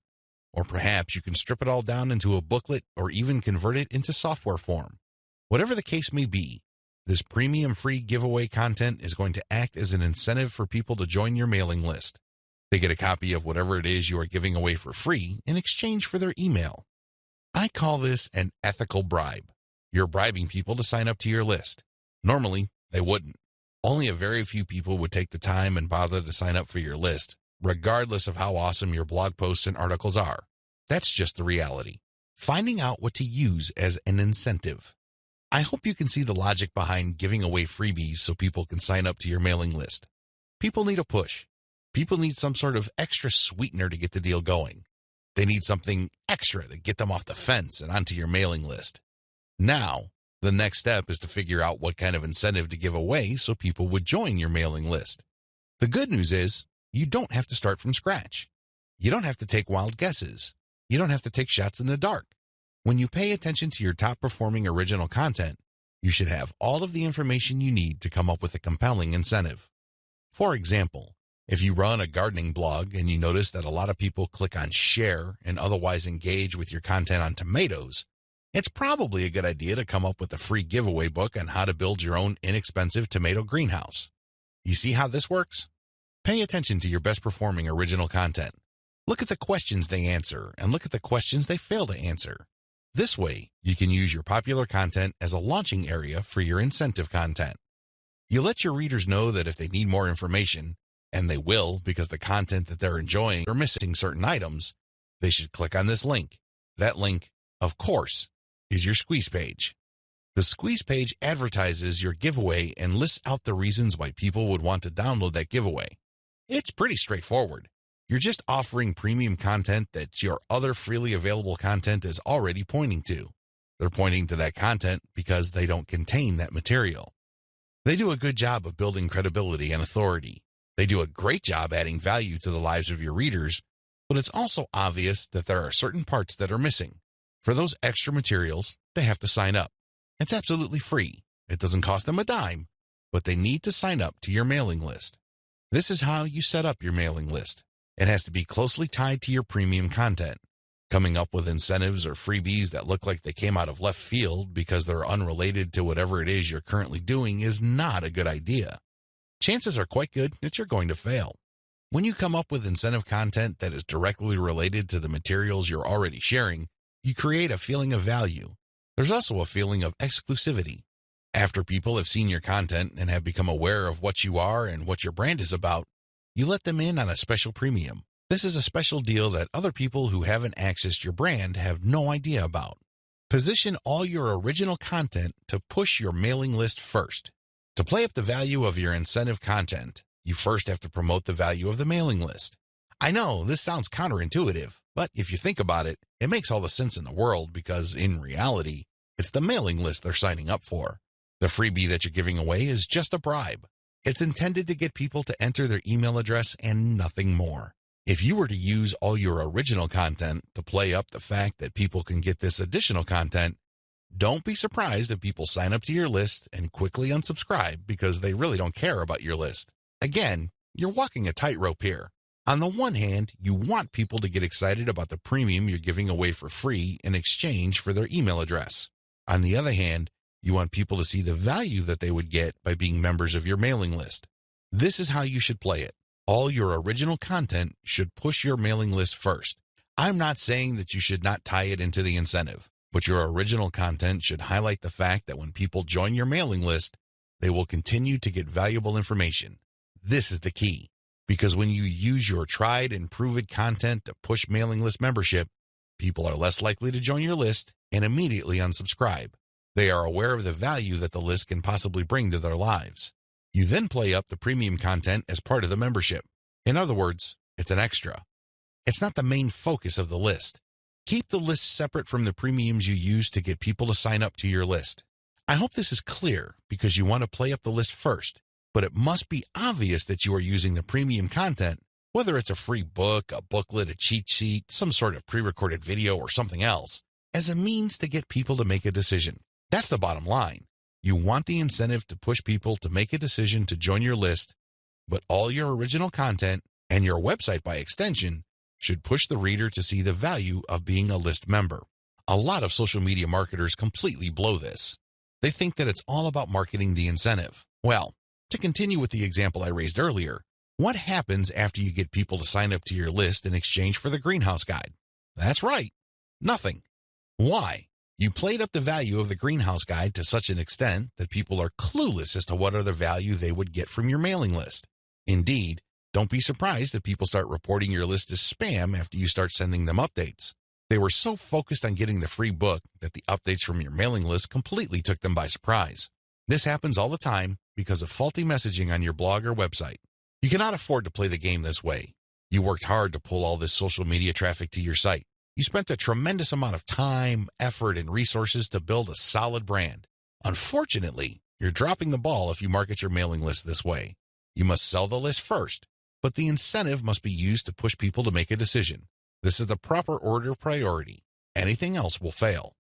Or perhaps you can strip it all down into a booklet or even convert it into software form. Whatever the case may be, this premium free giveaway content is going to act as an incentive for people to join your mailing list. They get a copy of whatever it is you are giving away for free in exchange for their email. I call this an ethical bribe. You're bribing people to sign up to your list. Normally, they wouldn't. Only a very few people would take the time and bother to sign up for your list, regardless of how awesome your blog posts and articles are. That's just the reality. Finding out what to use as an incentive. I hope you can see the logic behind giving away freebies so people can sign up to your mailing list. People need a push. People need some sort of extra sweetener to get the deal going. They need something extra to get them off the fence and onto your mailing list. Now, the next step is to figure out what kind of incentive to give away so people would join your mailing list. The good news is, you don't have to start from scratch. You don't have to take wild guesses. You don't have to take shots in the dark. When you pay attention to your top-performing original content, you should have all of the information you need to come up with a compelling incentive. For example, if you run a gardening blog and you notice that a lot of people click on share and otherwise engage with your content on tomatoes, it's probably a good idea to come up with a free giveaway book on how to build your own inexpensive tomato greenhouse. You see how this works? Pay attention to your best-performing original content. Look at the questions they answer and look at the questions they fail to answer. This way, you can use your popular content as a launching area for your incentive content. You let your readers know that if they need more information, and they will because the content that they're enjoying or missing certain items, they should click on this link. That link, of course, is your squeeze page. The squeeze page advertises your giveaway and lists out the reasons why people would want to download that giveaway. It's pretty straightforward. You're just offering premium content that your other freely available content is already pointing to. They're pointing to that content because they don't contain that material. They do a good job of building credibility and authority. They do a great job adding value to the lives of your readers, but it's also obvious that there are certain parts that are missing. For those extra materials, they have to sign up. It's absolutely free. It doesn't cost them a dime, but they need to sign up to your mailing list. This is how you set up your mailing list. It has to be closely tied to your premium content. Coming up with incentives or freebies that look like they came out of left field because they're unrelated to whatever it is you're currently doing is not a good idea. Chances are quite good that you're going to fail. When you come up with incentive content that is directly related to the materials you're already sharing, you create a feeling of value. There's also a feeling of exclusivity. After people have seen your content and have become aware of what you are and what your brand is about, you let them in on a special premium. This is a special deal that other people who haven't accessed your brand have no idea about. Position all your original content to push your mailing list first. To play up the value of your incentive content, you first have to promote the value of the mailing list. I know this sounds counterintuitive, but if you think about it, it makes all the sense in the world because, in reality, it's the mailing list they're signing up for. The freebie that you're giving away is just a bribe. It's intended to get people to enter their email address and nothing more. If you were to use all your original content to play up the fact that people can get this additional content, don't be surprised if people sign up to your list and quickly unsubscribe because they really don't care about your list. Again, you're walking a tightrope here. On the one hand, you want people to get excited about the premium you're giving away for free in exchange for their email address. On the other hand, you want people to see the value that they would get by being members of your mailing list. This is how you should play it. All your original content should push your mailing list first. I'm not saying that you should not tie it into the incentive, but your original content should highlight the fact that when people join your mailing list, they will continue to get valuable information. This is the key, because when you use your tried and proven content to push mailing list membership, people are less likely to join your list and immediately unsubscribe. They are aware of the value that the list can possibly bring to their lives. You then play up the premium content as part of the membership. In other words, it's an extra. It's not the main focus of the list. Keep the list separate from the premiums you use to get people to sign up to your list. I hope this is clear because you want to play up the list first, but it must be obvious that you are using the premium content, whether it's a free book, a booklet, a cheat sheet, some sort of pre-recorded video, or something else, as a means to get people to make a decision. That's the bottom line. You want the incentive to push people to make a decision to join your list, but all your original content, and your website by extension, should push the reader to see the value of being a list member. A lot of social media marketers completely blow this. They think that it's all about marketing the incentive. Well, to continue with the example I raised earlier, what happens after you get people to sign up to your list in exchange for the greenhouse guide? That's right, nothing. Why? You played up the value of the greenhouse guide to such an extent that people are clueless as to what other value they would get from your mailing list. Indeed, don't be surprised if people start reporting your list as spam after you start sending them updates. They were so focused on getting the free book that the updates from your mailing list completely took them by surprise. This happens all the time because of faulty messaging on your blog or website. You cannot afford to play the game this way. You worked hard to pull all this social media traffic to your site. You spent a tremendous amount of time, effort, and resources to build a solid brand. Unfortunately, you're dropping the ball if you market your mailing list this way. You must sell the list first, but the incentive must be used to push people to make a decision. This is the proper order of priority. Anything else will fail.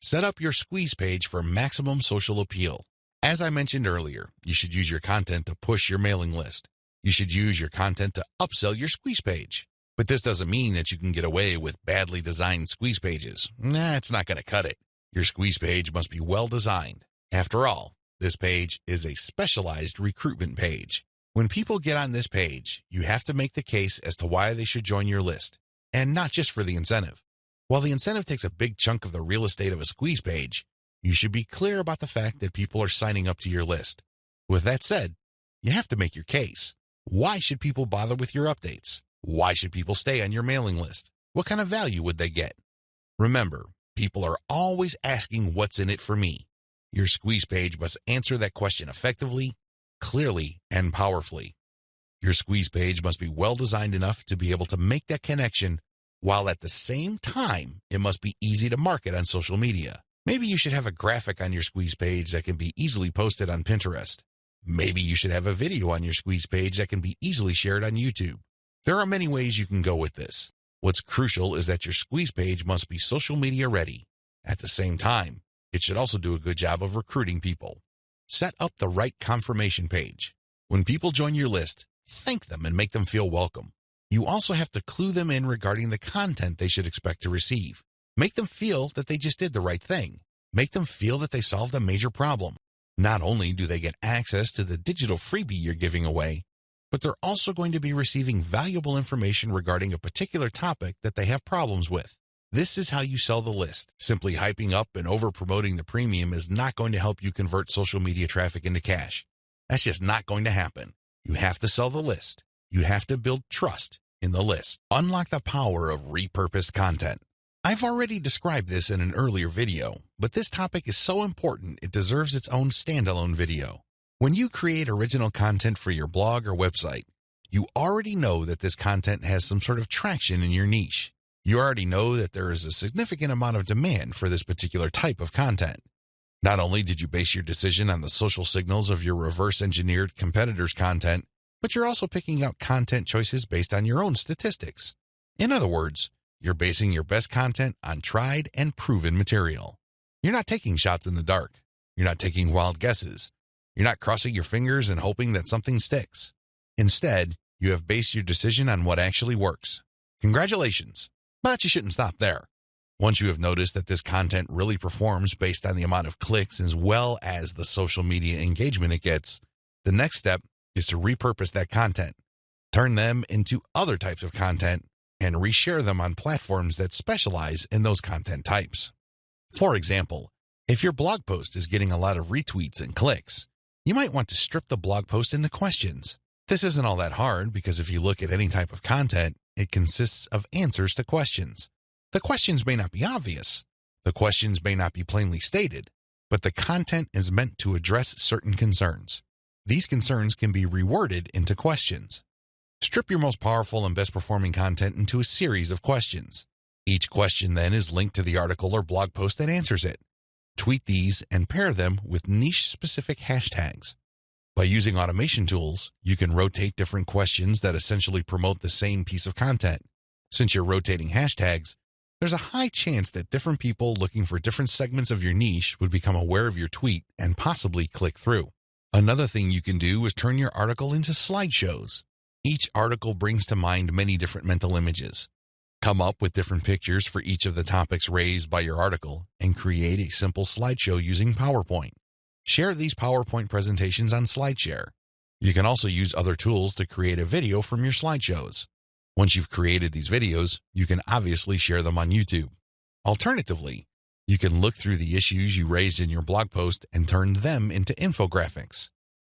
Set up your squeeze page for maximum social appeal. As I mentioned earlier, you should use your content to push your mailing list. You should use your content to upsell your squeeze page. But this doesn't mean that you can get away with badly designed squeeze pages. It's not going to cut it. Your squeeze page must be well designed. After all, this page is a specialized recruitment page. When people get on this page, you have to make the case as to why they should join your list, and not just for the incentive. While the incentive takes a big chunk of the real estate of a squeeze page, you should be clear about the fact that people are signing up to your list. With that said, you have to make your case. Why should people bother with your updates? Why should people stay on your mailing list? What kind of value would they get? Remember, people are always asking what's in it for me. Your squeeze page must answer that question effectively, clearly, and powerfully. Your squeeze page must be well designed enough to be able to make that connection, while at the same time, it must be easy to market on social media. Maybe you should have a graphic on your squeeze page that can be easily posted on Pinterest. Maybe you should have a video on your squeeze page that can be easily shared on YouTube. There are many ways you can go with this. What's crucial is that your squeeze page must be social media ready. At the same time, it should also do a good job of recruiting people. Set up the right confirmation page. When people join your list, thank them and make them feel welcome. You also have to clue them in regarding the content they should expect to receive. Make them feel that they just did the right thing. Make them feel that they solved a major problem. Not only do they get access to the digital freebie you're giving away, but they're also going to be receiving valuable information regarding a particular topic that they have problems with. This is how you sell the list. Simply hyping up and over-promoting the premium is not going to help you convert social media traffic into cash. That's just not going to happen. You have to sell the list. You have to build trust in the list. Unlock the power of repurposed content. I've already described this in an earlier video, but this topic is so important it deserves its own standalone video. When you create original content for your blog or website, you already know that this content has some sort of traction in your niche. You already know that there is a significant amount of demand for this particular type of content. Not only did you base your decision on the social signals of your reverse-engineered competitors' content, but you're also picking out content choices based on your own statistics. In other words, you're basing your best content on tried and proven material. You're not taking shots in the dark. You're not taking wild guesses. You're not crossing your fingers and hoping that something sticks. Instead, you have based your decision on what actually works. Congratulations! But you shouldn't stop there. Once you have noticed that this content really performs based on the amount of clicks as well as the social media engagement it gets, the next step is to repurpose that content, turn them into other types of content, and reshare them on platforms that specialize in those content types. For example, if your blog post is getting a lot of retweets and clicks, you might want to strip the blog post into questions. This isn't all that hard because if you look at any type of content, it consists of answers to questions. The questions may not be obvious. The questions may not be plainly stated, but the content is meant to address certain concerns. These concerns can be reworded into questions. Strip your most powerful and best performing content into a series of questions. Each question then is linked to the article or blog post that answers it. Tweet these and pair them with niche-specific hashtags. By using automation tools, you can rotate different questions that essentially promote the same piece of content. Since you're rotating hashtags, there's a high chance that different people looking for different segments of your niche would become aware of your tweet and possibly click through. Another thing you can do is turn your article into slideshows. Each article brings to mind many different mental images. Come up with different pictures for each of the topics raised by your article and create a simple slideshow using PowerPoint. Share these PowerPoint presentations on SlideShare. You can also use other tools to create a video from your slideshows. Once you've created these videos, you can obviously share them on YouTube. Alternatively, you can look through the issues you raised in your blog post and turn them into infographics.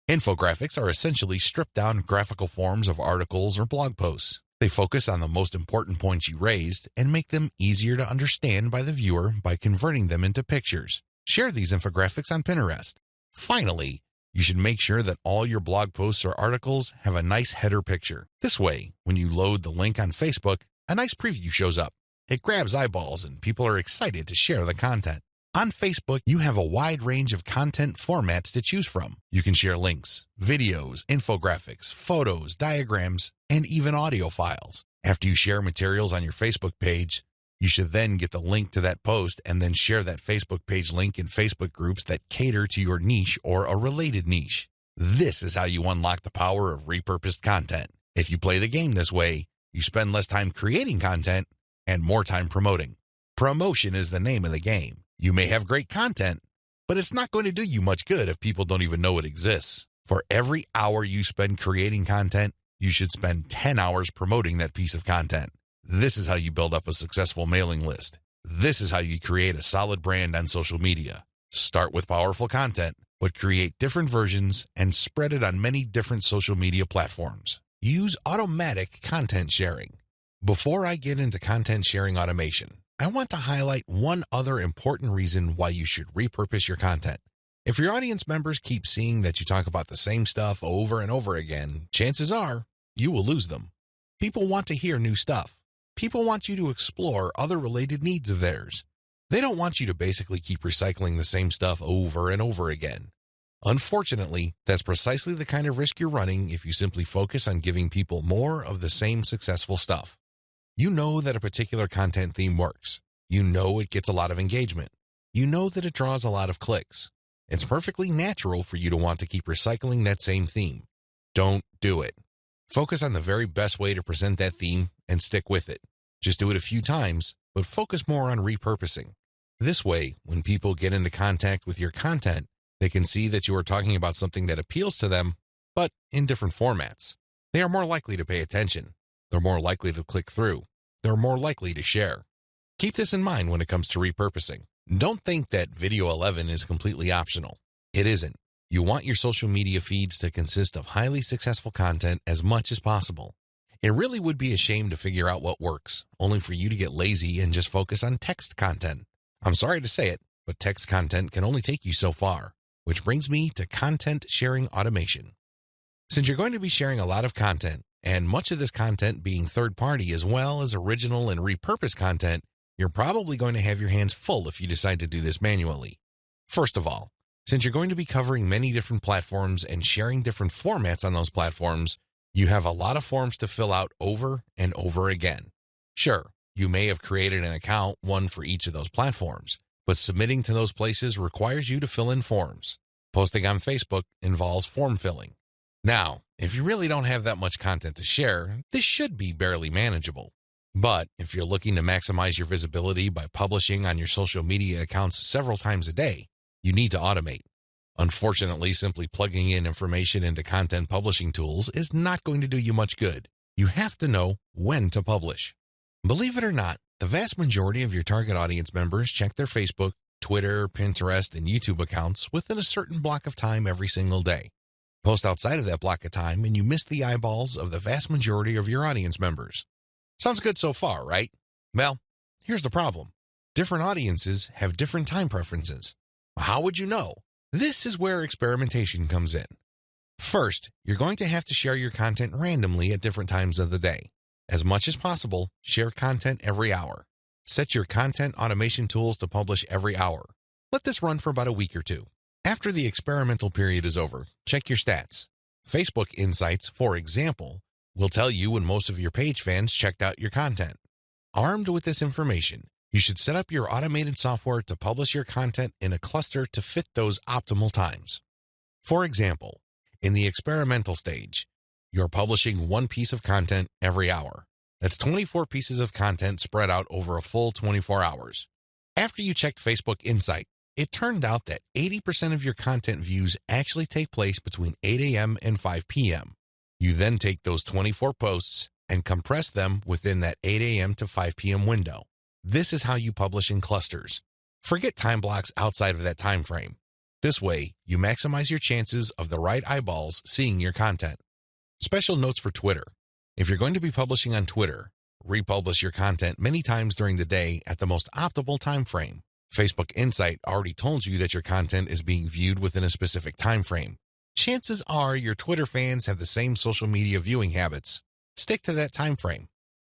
Infographics are essentially stripped-down graphical forms of articles or blog posts. They focus on the most important points you raised and make them easier to understand by the viewer by converting them into pictures. Share these infographics on Pinterest. Finally, you should make sure that all your blog posts or articles have a nice header picture. This way, when you load the link on Facebook, a nice preview shows up. It grabs eyeballs and people are excited to share the content. On Facebook, you have a wide range of content formats to choose from. You can share links, videos, infographics, photos, diagrams, and even audio files. After you share materials on your Facebook page, you should then get the link to that post and then share that Facebook page link in Facebook groups that cater to your niche or a related niche. This is how you unlock the power of repurposed content. If you play the game this way, you spend less time creating content and more time promoting. Promotion is the name of the game. You may have great content, but it's not going to do you much good if people don't even know it exists. For every hour you spend creating content, you should spend 10 hours promoting that piece of content. This is how you build up a successful mailing list. This is how you create a solid brand on social media. Start with powerful content, but create different versions and spread it on many different social media platforms. Use automatic content sharing. Before I get into content sharing automation, I want to highlight one other important reason why you should repurpose your content. If your audience members keep seeing that you talk about the same stuff over and over again, chances are you will lose them. People want to hear new stuff. People want you to explore other related needs of theirs. They don't want you to basically keep recycling the same stuff over and over again. Unfortunately, that's precisely the kind of risk you're running if you simply focus on giving people more of the same successful stuff. You know that a particular content theme works. You know it gets a lot of engagement. You know that it draws a lot of clicks. It's perfectly natural for you to want to keep recycling that same theme. Don't do it. Focus on the very best way to present that theme and stick with it. Just do it a few times, but focus more on repurposing. This way, when people get into contact with your content, they can see that you are talking about something that appeals to them, but in different formats. They are more likely to pay attention. They're more likely to click through. They're more likely to share. Keep this in mind when it comes to repurposing. Don't think that Video 11 is completely optional. It isn't. You want your social media feeds to consist of highly successful content as much as possible. It really would be a shame to figure out what works, only for you to get lazy and just focus on text content. I'm sorry to say it, but text content can only take you so far, which brings me to content sharing automation. Since you're going to be sharing a lot of content, and much of this content being third-party as well as original and repurposed content, you're probably going to have your hands full if you decide to do this manually. First of all, since you're going to be covering many different platforms and sharing different formats on those platforms, you have a lot of forms to fill out over and over again. Sure, you may have created an account, one for each of those platforms, but submitting to those places requires you to fill in forms. Posting on Facebook involves form filling. Now, if you really don't have that much content to share, this should be barely manageable. But if you're looking to maximize your visibility by publishing on your social media accounts several times a day, you need to automate. Unfortunately, simply plugging in information into content publishing tools is not going to do you much good. You have to know when to publish. Believe it or not, the vast majority of your target audience members check their Facebook, Twitter, Pinterest, and YouTube accounts within a certain block of time every single day. Post outside of that block of time and you miss the eyeballs of the vast majority of your audience members. Sounds good so far, right? Well, here's the problem. Different audiences have different time preferences. How would you know? This is where experimentation comes in. First, you're going to have to share your content randomly at different times of the day. As much as possible, share content every hour. Set your content automation tools to publish every hour. Let this run for about a week or two. After the experimental period is over, check your stats. Facebook Insights, for example, will tell you when most of your page fans checked out your content. Armed with this information, you should set up your automated software to publish your content in a cluster to fit those optimal times. For example, in the experimental stage, you're publishing one piece of content every hour. That's 24 pieces of content spread out over a full 24 hours. After you checked Facebook Insight, it turned out that 80% of your content views actually take place between 8 a.m. and 5 p.m. You then take those 24 posts and compress them within that 8 a.m. to 5 p.m. window. This is how you publish in clusters. Forget time blocks outside of that time frame. This way, you maximize your chances of the right eyeballs seeing your content. Special notes for Twitter. If you're going to be publishing on Twitter, republish your content many times during the day at the most optimal time frame. Facebook Insight already told you that your content is being viewed within a specific time frame. Chances are your Twitter fans have the same social media viewing habits. Stick to that time frame.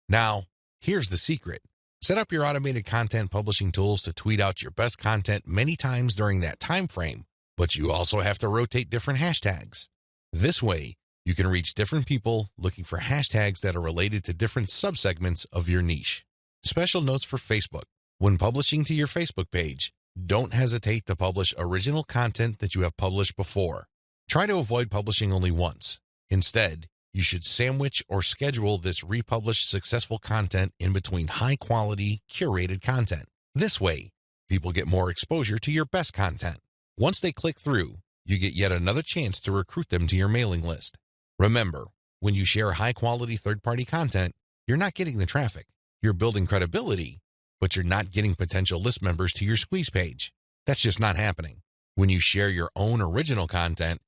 Now, here's the secret. Set up your automated content publishing tools to tweet out your best content many times during that time frame, but you also have to rotate different hashtags. This way, you can reach different people looking for hashtags that are related to different subsegments of your niche. Special notes for Facebook. When publishing to your Facebook page, don't hesitate to publish original content that you have published before. Try to avoid publishing only once. Instead, you should sandwich or schedule this republished successful content in between high-quality, curated content. This way, people get more exposure to your best content. Once they click through, you get yet another chance to recruit them to your mailing list. Remember, when you share high-quality third-party content, you're not getting the traffic. You're building credibility, but you're not getting potential list members to your squeeze page. That's just not happening. When you share your own original content,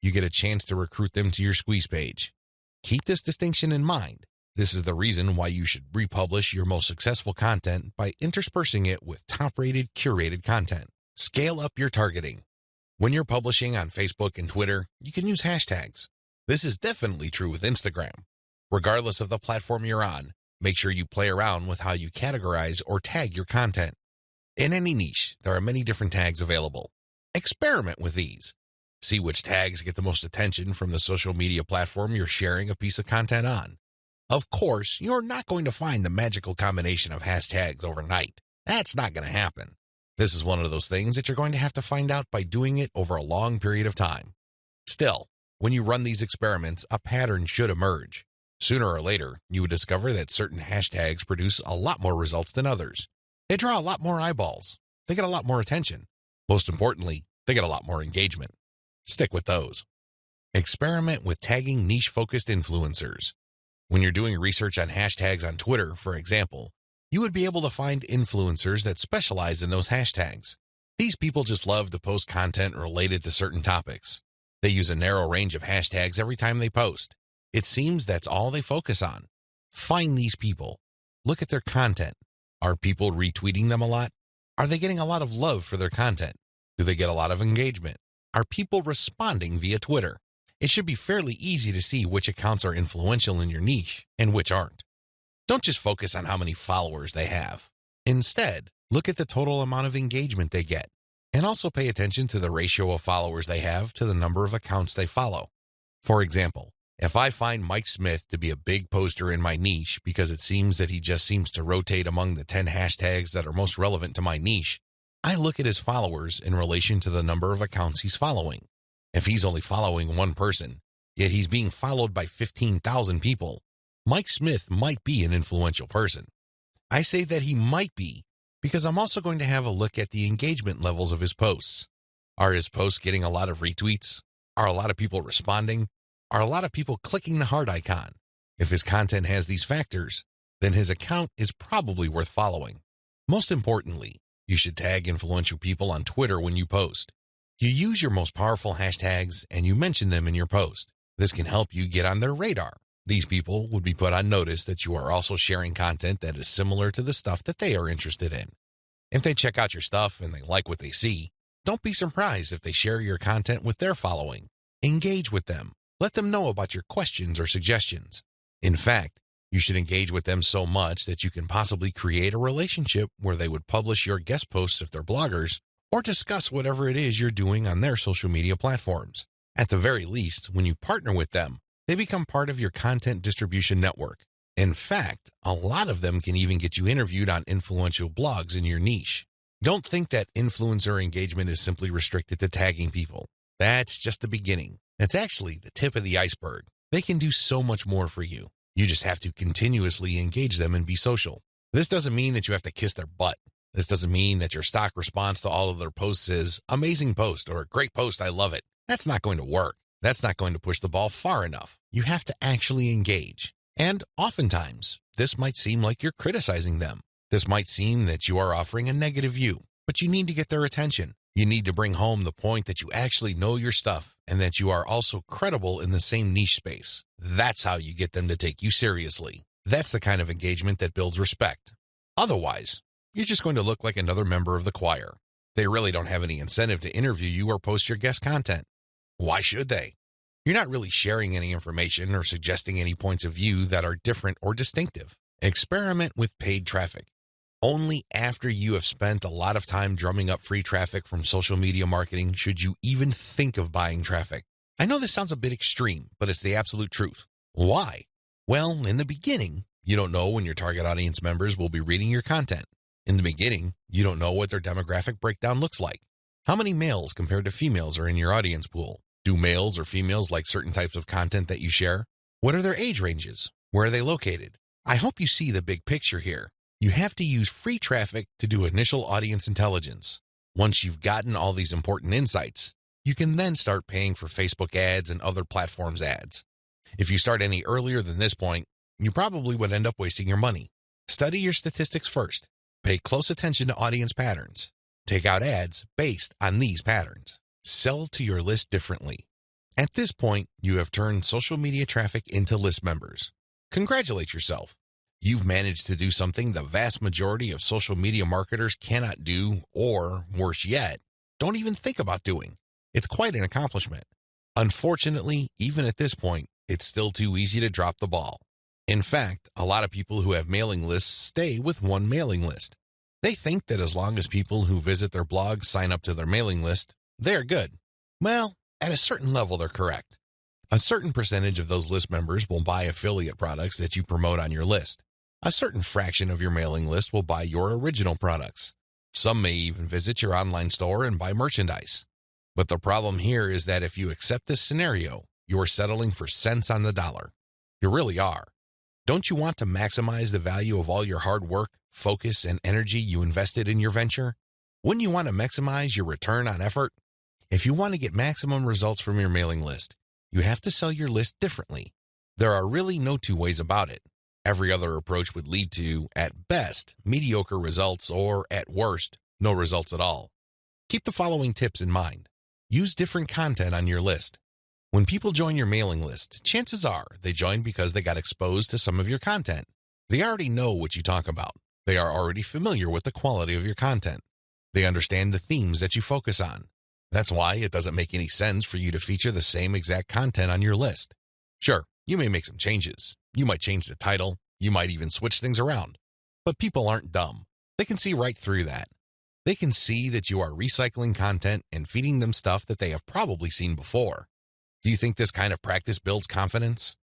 you get a chance to recruit them to your squeeze page. Keep this distinction in mind. This is the reason why you should republish your most successful content by interspersing it with top-rated, curated content. Scale up your targeting. When you're publishing on Facebook and Twitter, you can use hashtags. This is definitely true with Instagram. Regardless of the platform you're on, make sure you play around with how you categorize or tag your content. In any niche, there are many different tags available. Experiment with these. See which tags get the most attention from the social media platform you're sharing a piece of content on. Of course, you're not going to find the magical combination of hashtags overnight. That's not going to happen. This is one of those things that you're going to have to find out by doing it over a long period of time. Still, when you run these experiments, a pattern should emerge. Sooner or later, you would discover that certain hashtags produce a lot more results than others. They draw a lot more eyeballs. They get a lot more attention. Most importantly, they get a lot more engagement. Stick with those. Experiment with tagging niche-focused influencers. When you're doing research on hashtags on Twitter, for example, you would be able to find influencers that specialize in those hashtags. These people just love to post content related to certain topics. They use a narrow range of hashtags every time they post. It seems that's all they focus on. Find these people. Look at their content. Are people retweeting them a lot? Are they getting a lot of love for their content? Do they get a lot of engagement? Are people responding via Twitter? It should be fairly easy to see which accounts are influential in your niche and which aren't. Don't just focus on how many followers they have. Instead, look at the total amount of engagement they get, and also pay attention to the ratio of followers they have to the number of accounts they follow. For example, if I find Mike Smith to be a big poster in my niche because it seems that he just seems to rotate among the 10 hashtags that are most relevant to my niche, I look at his followers in relation to the number of accounts he's following. If he's only following one person, yet he's being followed by 15,000 people, Mike Smith might be an influential person. I say that he might be because I'm also going to have a look at the engagement levels of his posts. Are his posts getting a lot of retweets? Are a lot of people responding? Are a lot of people clicking the heart icon? If his content has these factors, then his account is probably worth following. Most importantly, you should tag influential people on Twitter when you post. You use your most powerful hashtags and you mention them in your post. This can help you get on their radar. These people would be put on notice that you are also sharing content that is similar to the stuff that they are interested in. If they check out your stuff and they like what they see, don't be surprised if they share your content with their following. Engage with them. Let them know about your questions or suggestions. In fact, you should engage with them so much that you can possibly create a relationship where they would publish your guest posts if they're bloggers, or discuss whatever it is you're doing on their social media platforms. At the very least, when you partner with them, they become part of your content distribution network. In fact, a lot of them can even get you interviewed on influential blogs in your niche. Don't think that influencer engagement is simply restricted to tagging people. That's just the beginning. That's actually the tip of the iceberg. They can do so much more for you. You just have to continuously engage them and be social. This doesn't mean that you have to kiss their butt. This doesn't mean that your stock response to all of their posts is amazing post or great post, I love it. That's not going to work. That's not going to push the ball far enough. You have to actually engage. And oftentimes, this might seem like you're criticizing them. This might seem that you are offering a negative view, but you need to get their attention. You need to bring home the point that you actually know your stuff and that you are also credible in the same niche space. That's how you get them to take you seriously. That's the kind of engagement that builds respect. Otherwise, you're just going to look like another member of the choir. They really don't have any incentive to interview you or post your guest content. Why should they? You're not really sharing any information or suggesting any points of view that are different or distinctive. Experiment with paid traffic. Only after you have spent a lot of time drumming up free traffic from social media marketing should you even think of buying traffic. I know this sounds a bit extreme, but it's the absolute truth. Why? Well, in the beginning, you don't know when your target audience members will be reading your content. In the beginning, you don't know what their demographic breakdown looks like. How many males compared to females are in your audience pool? Do males or females like certain types of content that you share? What are their age ranges? Where are they located? I hope you see the big picture here. You have to use free traffic to do initial audience intelligence. Once you've gotten all these important insights, you can then start paying for Facebook ads and other platforms' ads. If you start any earlier than this point, you probably would end up wasting your money. Study your statistics first. Pay close attention to audience patterns. Take out ads based on these patterns. Sell to your list differently. At this point, you have turned social media traffic into list members. Congratulate yourself. You've managed to do something the vast majority of social media marketers cannot do, or, worse yet, don't even think about doing. It's quite an accomplishment. Unfortunately, even at this point, it's still too easy to drop the ball. In fact, a lot of people who have mailing lists stay with one mailing list. They think that as long as people who visit their blog sign up to their mailing list, they're good. Well, at a certain level, they're correct. A certain percentage of those list members will buy affiliate products that you promote on your list. A certain fraction of your mailing list will buy your original products. Some may even visit your online store and buy merchandise. But the problem here is that if you accept this scenario, you are settling for cents on the dollar. You really are. Don't you want to maximize the value of all your hard work, focus, and energy you invested in your venture? Wouldn't you want to maximize your return on effort? If you want to get maximum results from your mailing list, You have to sell your list differently. There are really no two ways about it. Every other approach would lead to, at best, mediocre results or, at worst, no results at all. Keep the following tips in mind. Use different content on your list. When people join your mailing list, chances are they join because they got exposed to some of your content. They already know what you talk about. They are already familiar with the quality of your content. They understand the themes that you focus on. That's why it doesn't make any sense for you to feature the same exact content on your list. Sure, you may make some changes. You might change the title. You might even switch things around. But people aren't dumb. They can see right through that. They can see that you are recycling content and feeding them stuff that they have probably seen before. Do you think this kind of practice builds confidence?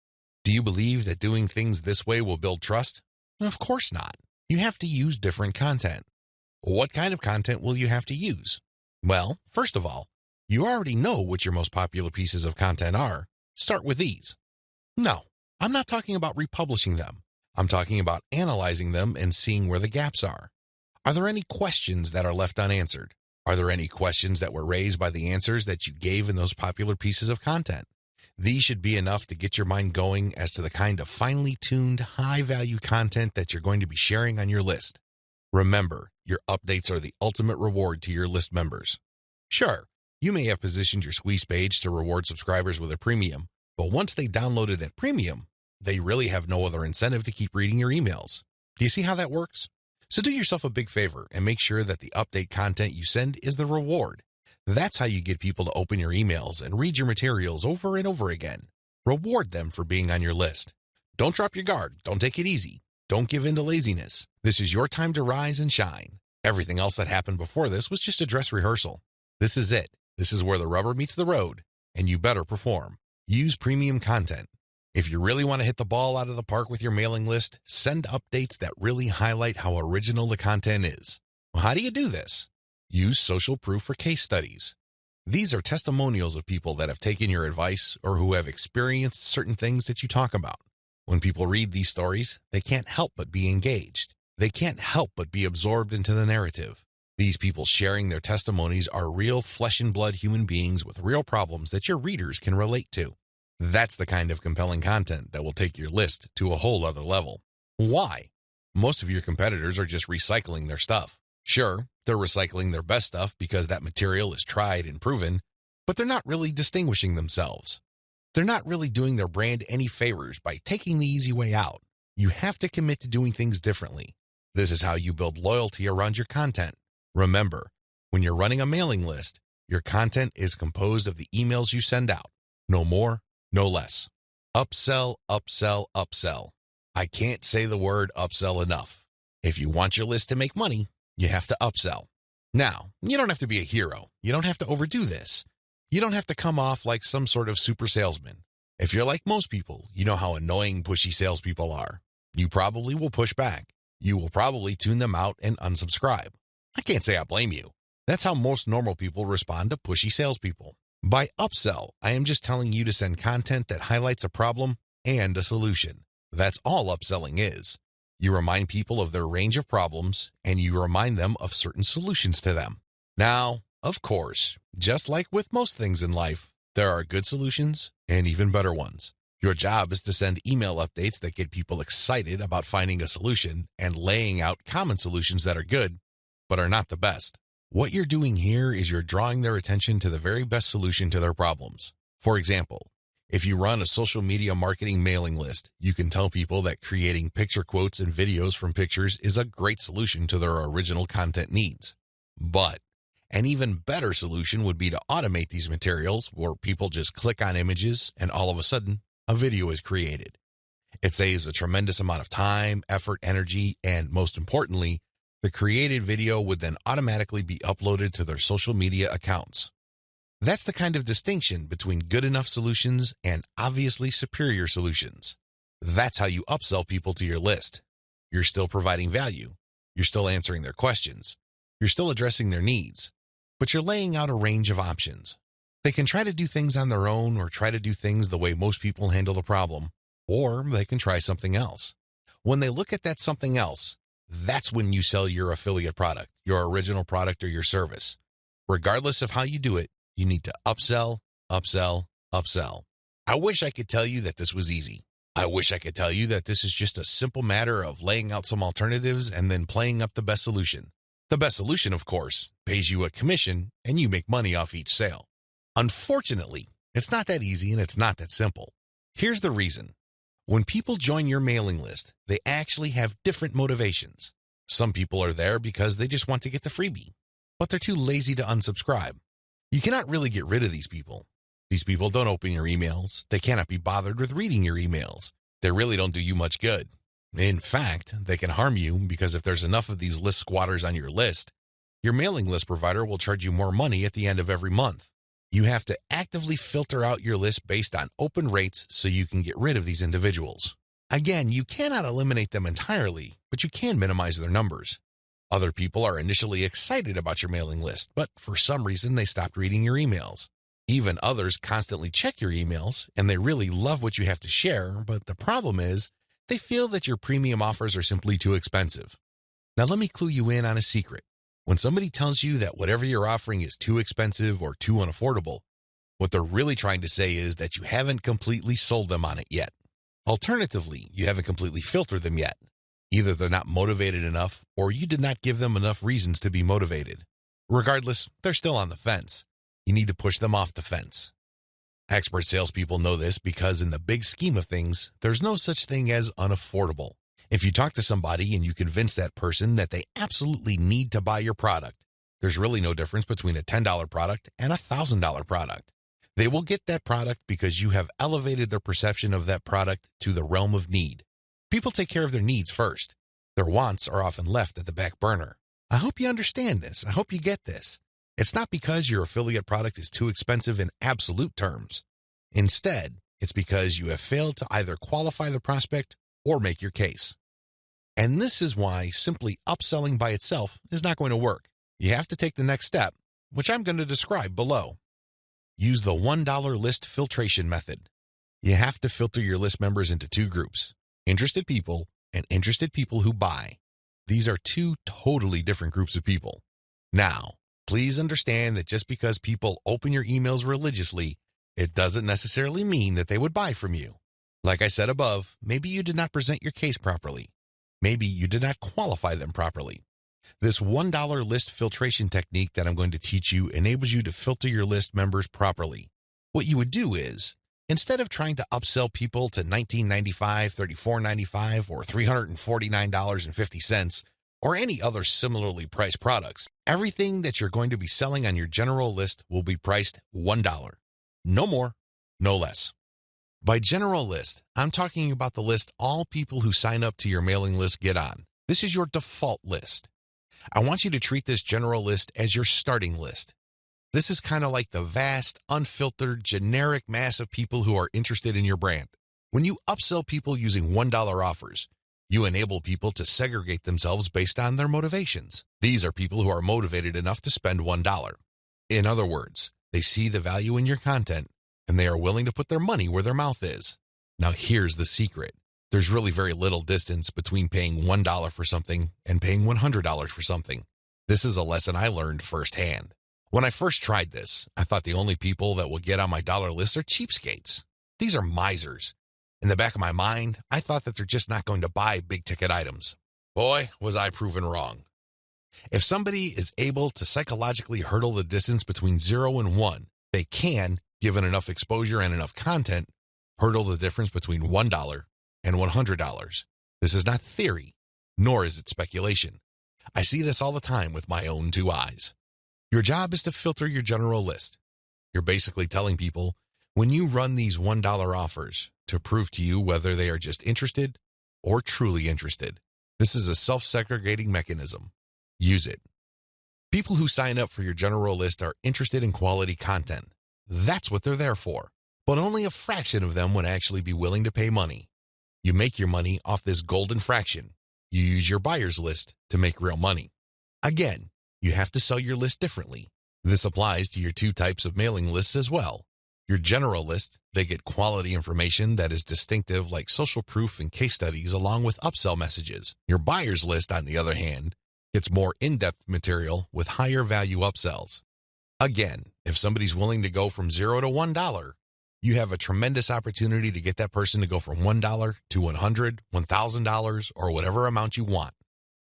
Do you believe that doing things this way will build trust? Of course not. You have to use different content. What kind of content will you have to use? Well, first of all, you already know what your most popular pieces of content are. Start with these. No, I'm not talking about republishing them. I'm talking about analyzing them and seeing where the gaps are. Are there any questions that are left unanswered? Are there any questions that were raised by the answers that you gave in those popular pieces of content? These should be enough to get your mind going as to the kind of finely tuned, high-value content that you're going to be sharing on your list. Remember, your updates are the ultimate reward to your list members. Sure, you may have positioned your squeeze page to reward subscribers with a premium, but once they downloaded that premium, they really have no other incentive to keep reading your emails. Do you see how that works? So do yourself a big favor and make sure that the update content you send is the reward. That's how you get people to open your emails and read your materials over and over again. Reward them for being on your list. Don't drop your guard. Don't take it easy. Don't give in to laziness. This is your time to rise and shine. Everything else that happened before this was just a dress rehearsal. This is it. This is where the rubber meets the road, and you better perform. Use premium content. If you really want to hit the ball out of the park with your mailing list, send updates that really highlight how original the content is. Well, how do you do this? Use social proof for case studies. These are testimonials of people that have taken your advice or who have experienced certain things that you talk about. When people read these stories, they can't help but be engaged. They can't help but be absorbed into the narrative. These people sharing their testimonies are real flesh and blood human beings with real problems that your readers can relate to. That's the kind of compelling content that will take your list to a whole other level. Why? Most of your competitors are just recycling their stuff. Sure, they're recycling their best stuff because that material is tried and proven, but they're not really distinguishing themselves. They're not really doing their brand any favors by taking the easy way out. You have to commit to doing things differently. This is how you build loyalty around your content. Remember, when you're running a mailing list, your content is composed of the emails you send out. No more, no less. Upsell, upsell, upsell. I can't say the word upsell enough. If you want your list to make money, you have to upsell. Now, you don't have to be a hero. You don't have to overdo this. You don't have to come off like some sort of super salesman. If you're like most people, you know how annoying, pushy salespeople are. You probably will push back. You will probably tune them out and unsubscribe. I can't say I blame you. That's how most normal people respond to pushy salespeople. By upsell, I am just telling you to send content that highlights a problem and a solution. That's all upselling is. You remind people of their range of problems, and you remind them of certain solutions to them. Now, of course, just like with most things in life, there are good solutions and even better ones. Your job is to send email updates that get people excited about finding a solution and laying out common solutions that are good, but are not the best. What you're doing here is you're drawing their attention to the very best solution to their problems. For example, if you run a social media marketing mailing list, you can tell people that creating picture quotes and videos from pictures is a great solution to their original content needs. But an even better solution would be to automate these materials where people just click on images and all of a sudden, a video is created. It saves a tremendous amount of time, effort, energy, and most importantly, the created video would then automatically be uploaded to their social media accounts. That's the kind of distinction between good enough solutions and obviously superior solutions. That's how you upsell people to your list. You're still providing value. You're still answering their questions. You're still addressing their needs. But you're laying out a range of options. They can try to do things on their own or try to do things the way most people handle the problem, or they can try something else. When they look at that something else, that's when you sell your affiliate product, your original product, or your service. Regardless of how you do it, you need to upsell, upsell, upsell. I wish I could tell you that this was easy. I wish I could tell you that this is just a simple matter of laying out some alternatives and then playing up the best solution. The best solution, of course, pays you a commission and you make money off each sale. Unfortunately, it's not that easy and it's not that simple. Here's the reason. When people join your mailing list, they actually have different motivations. Some people are there because they just want to get the freebie, but they're too lazy to unsubscribe. You cannot really get rid of these people. These people don't open your emails. They cannot be bothered with reading your emails. They really don't do you much good. In fact, they can harm you because if there's enough of these list squatters on your list, your mailing list provider will charge you more money at the end of every month. You have to actively filter out your list based on open rates so you can get rid of these individuals. Again, you cannot eliminate them entirely, but you can minimize their numbers. Other people are initially excited about your mailing list, but for some reason they stopped reading your emails. Even others constantly check your emails, and they really love what you have to share, but the problem is they feel that your premium offers are simply too expensive. Now let me clue you in on a secret. When somebody tells you that whatever you're offering is too expensive or too unaffordable, what they're really trying to say is that you haven't completely sold them on it yet. Alternatively, you haven't completely filtered them yet. Either they're not motivated enough, or you did not give them enough reasons to be motivated. Regardless, they're still on the fence. You need to push them off the fence. Expert salespeople know this because in the big scheme of things, there's no such thing as unaffordable. If you talk to somebody and you convince that person that they absolutely need to buy your product, there's really no difference between a $10 product and a $1,000 product. They will get that product because you have elevated their perception of that product to the realm of need. People take care of their needs first. Their wants are often left at the back burner. I hope you understand this. I hope you get this. It's not because your affiliate product is too expensive in absolute terms. Instead, it's because you have failed to either qualify the prospect or make your case. And this is why simply upselling by itself is not going to work. You have to take the next step, which I'm going to describe below. Use the $1 list filtration method. You have to filter your list members into two groups, interested people and interested people who buy. These are two totally different groups of people. Now, please understand that just because people open your emails religiously, it doesn't necessarily mean that they would buy from you. Like I said above, maybe you did not present your case properly. Maybe you did not qualify them properly. This $1 list filtration technique that I'm going to teach you enables you to filter your list members properly. What you would do is, instead of trying to upsell people to $19.95, $34.95, or $349.50, or any other similarly priced products, everything that you're going to be selling on your general list will be priced $1. No more, no less. By general list, I'm talking about the list all people who sign up to your mailing list get on. This is your default list. I want you to treat this general list as your starting list. This is kind of like the vast, unfiltered, generic mass of people who are interested in your brand. When you upsell people using $1 offers, you enable people to segregate themselves based on their motivations. These are people who are motivated enough to spend $1. In other words, they see the value in your content, and they are willing to put their money where their mouth is. Now here's the secret. There's really very little distance between paying $1 for something and paying $100 for something. This is a lesson I learned firsthand. When I first tried this, I thought the only people that will get on my dollar list are cheapskates. These are misers. In the back of my mind, I thought that they're just not going to buy big-ticket items. Boy, was I proven wrong. If somebody is able to psychologically hurdle the distance between 0 and 1, they can, given enough exposure and enough content, hurdle the difference between $1 and $100. This is not theory, nor is it speculation. I see this all the time with my own two eyes. Your job is to filter your general list. You're basically telling people, when you run these $1 offers, to prove to you whether they are just interested or truly interested. This is a self-segregating mechanism. Use it. People who sign up for your general list are interested in quality content. That's what they're there for. But only a fraction of them would actually be willing to pay money. You make your money off this golden fraction. You use your buyer's list to make real money. Again, you have to sell your list differently. This applies to your two types of mailing lists as well. Your general list, they get quality information that is distinctive like social proof and case studies along with upsell messages. Your buyer's list, on the other hand, gets more in-depth material with higher value upsells. Again, if somebody's willing to go from $0 to $1, you have a tremendous opportunity to get that person to go from $1 to $100, $1,000, or whatever amount you want.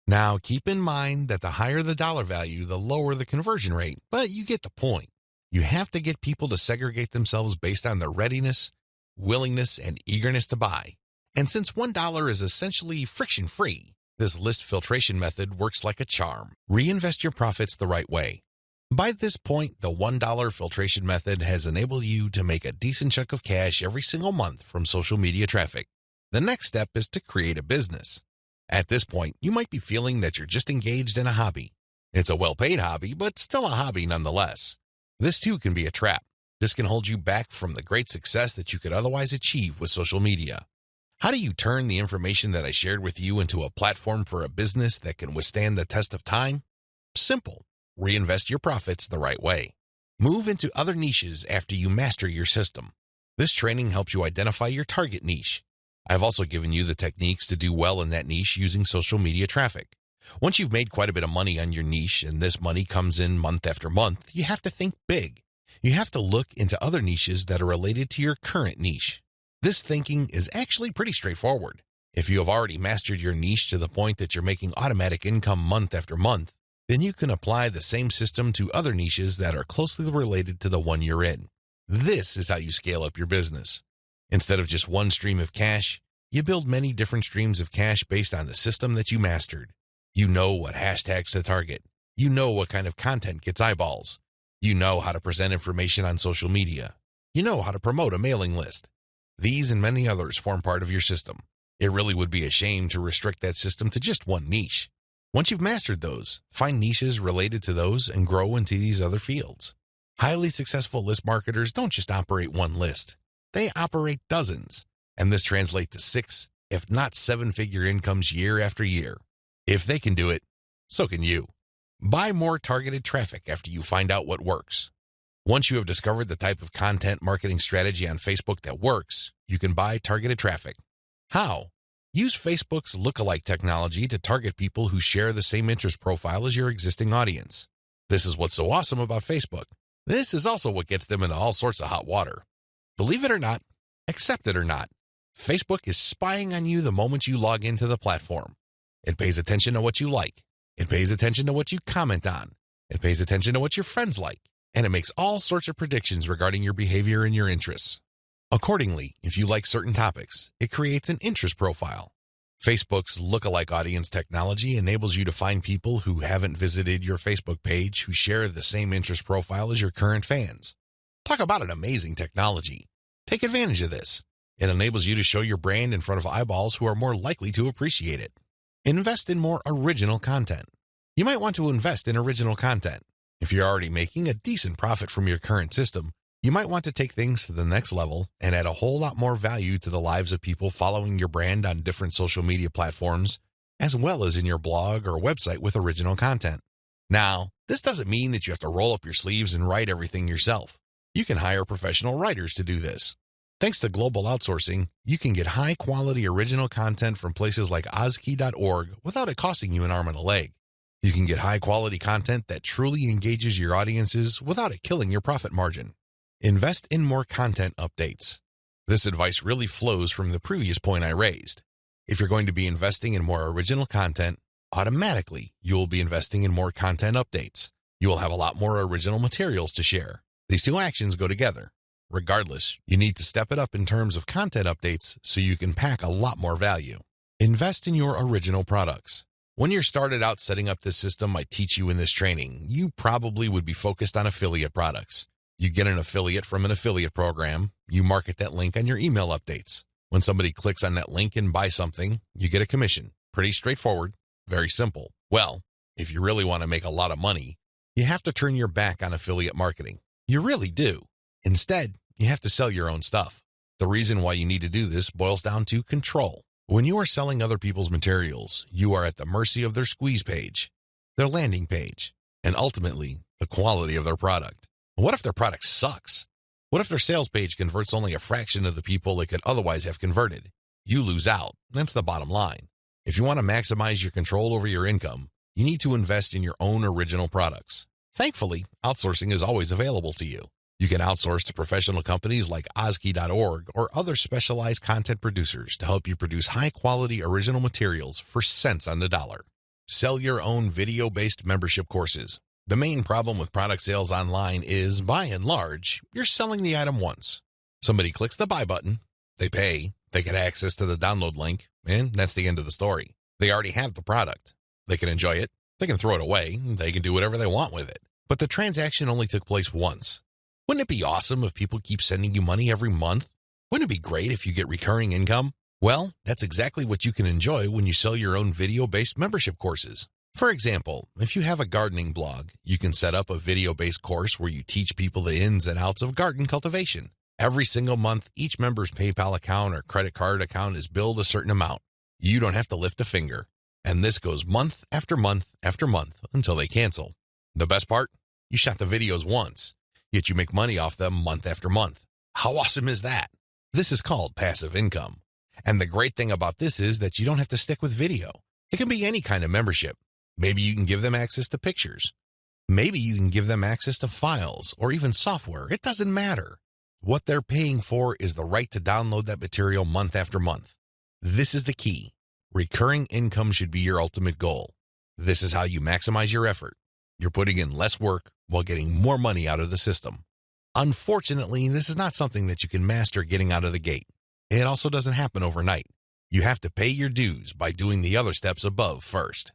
Now, keep in mind that the higher the dollar value, the lower the conversion rate, but you get the point. You have to get people to segregate themselves based on their readiness, willingness, and eagerness to buy. And since $1 is essentially friction-free, this list filtration method works like a charm. Reinvest your profits the right way. By this point, the $1 filtration method has enabled you to make a decent chunk of cash every single month from social media traffic. The next step is to create a business. At this point, you might be feeling that you're just engaged in a hobby. It's a well-paid hobby, but still a hobby nonetheless. This too can be a trap. This can hold you back from the great success that you could otherwise achieve with social media. How do you turn the information that I shared with you into a platform for a business that can withstand the test of time? Simple. Reinvest your profits the right way. Move into other niches after you master your system. This training helps you identify your target niche. I've also given you the techniques to do well in that niche using social media traffic. Once you've made quite a bit of money on your niche and this money comes in month after month, you have to think big. You have to look into other niches that are related to your current niche. This thinking is actually pretty straightforward. If you have already mastered your niche to the point that you're making automatic income month after month, then you can apply the same system to other niches that are closely related to the one you're in. This is how you scale up your business. Instead of just one stream of cash, you build many different streams of cash based on the system that you mastered. You know what hashtags to target. You know what kind of content gets eyeballs. You know how to present information on social media. You know how to promote a mailing list. These and many others form part of your system. It really would be a shame to restrict that system to just one niche. Once you've mastered those, find niches related to those and grow into these other fields. Highly successful list marketers don't just operate one list. They operate dozens, and this translates to 6, if not 7-figure incomes year after year. If they can do it, so can you. Buy more targeted traffic after you find out what works. Once you have discovered the type of content marketing strategy on Facebook that works, you can buy targeted traffic. How? Use Facebook's lookalike technology to target people who share the same interest profile as your existing audience. This is what's so awesome about Facebook. This is also what gets them into all sorts of hot water. Believe it or not, accept it or not, Facebook is spying on you the moment you log into the platform. It pays attention to what you like. It pays attention to what you comment on. It pays attention to what your friends like. And it makes all sorts of predictions regarding your behavior and your interests. Accordingly, if you like certain topics, it creates an interest profile. Facebook's lookalike audience technology enables you to find people who haven't visited your Facebook page who share the same interest profile as your current fans. Talk about an amazing technology. Take advantage of this. It enables you to show your brand in front of eyeballs who are more likely to appreciate it. Invest in more original content. You might want to invest in original content. If you're already making a decent profit from your current system, you might want to take things to the next level and add a whole lot more value to the lives of people following your brand on different social media platforms, as well as in your blog or website with original content. Now, this doesn't mean that you have to roll up your sleeves and write everything yourself. You can hire professional writers to do this. Thanks to global outsourcing, you can get high-quality original content from places like ozkey.org without it costing you an arm and a leg. You can get high-quality content that truly engages your audiences without it killing your profit margin. Invest in more content updates. This advice really flows from the previous point I raised. If you're going to be investing in more original content, automatically you will be investing in more content updates. You will have a lot more original materials to share. These two actions go together. Regardless, you need to step it up in terms of content updates so you can pack a lot more value. Invest in your original products. When you're started out setting up this system I teach you in this training, you probably would be focused on affiliate products. You get an affiliate from an affiliate program, you market that link on your email updates. When somebody clicks on that link and buys something, you get a commission. Pretty straightforward, very simple. Well, if you really want to make a lot of money, you have to turn your back on affiliate marketing. You really do. Instead, you have to sell your own stuff. The reason why you need to do this boils down to control. When you are selling other people's materials, you are at the mercy of their squeeze page, their landing page, and ultimately, the quality of their product. What if their product sucks? What if their sales page converts only a fraction of the people it could otherwise have converted? You lose out. That's the bottom line. If you want to maximize your control over your income, you need to invest in your own original products. Thankfully, outsourcing is always available to you. You can outsource to professional companies like Ozkey.org or other specialized content producers to help you produce high-quality original materials for cents on the dollar. Sell your own video-based membership courses. The main problem with product sales online is, by and large, you're selling the item once. Somebody clicks the buy button, they pay, they get access to the download link, and that's the end of the story. They already have the product. They can enjoy it, they can throw it away, they can do whatever they want with it. But the transaction only took place once. Wouldn't it be awesome if people keep sending you money every month? Wouldn't it be great if you get recurring income? Well, that's exactly what you can enjoy when you sell your own video-based membership courses. For example, if you have a gardening blog, you can set up a video-based course where you teach people the ins and outs of garden cultivation. Every single month, each member's PayPal account or credit card account is billed a certain amount. You don't have to lift a finger. And this goes month after month after month until they cancel. The best part? You shot the videos once, yet you make money off them month after month. How awesome is that? This is called passive income. And the great thing about this is that you don't have to stick with video. It can be any kind of membership. Maybe you can give them access to pictures. Maybe you can give them access to files or even software. It doesn't matter. What they're paying for is the right to download that material month after month. This is the key. Recurring income should be your ultimate goal. This is how you maximize your effort. You're putting in less work while getting more money out of the system. Unfortunately, this is not something that you can master getting out of the gate. It also doesn't happen overnight. You have to pay your dues by doing the other steps above first.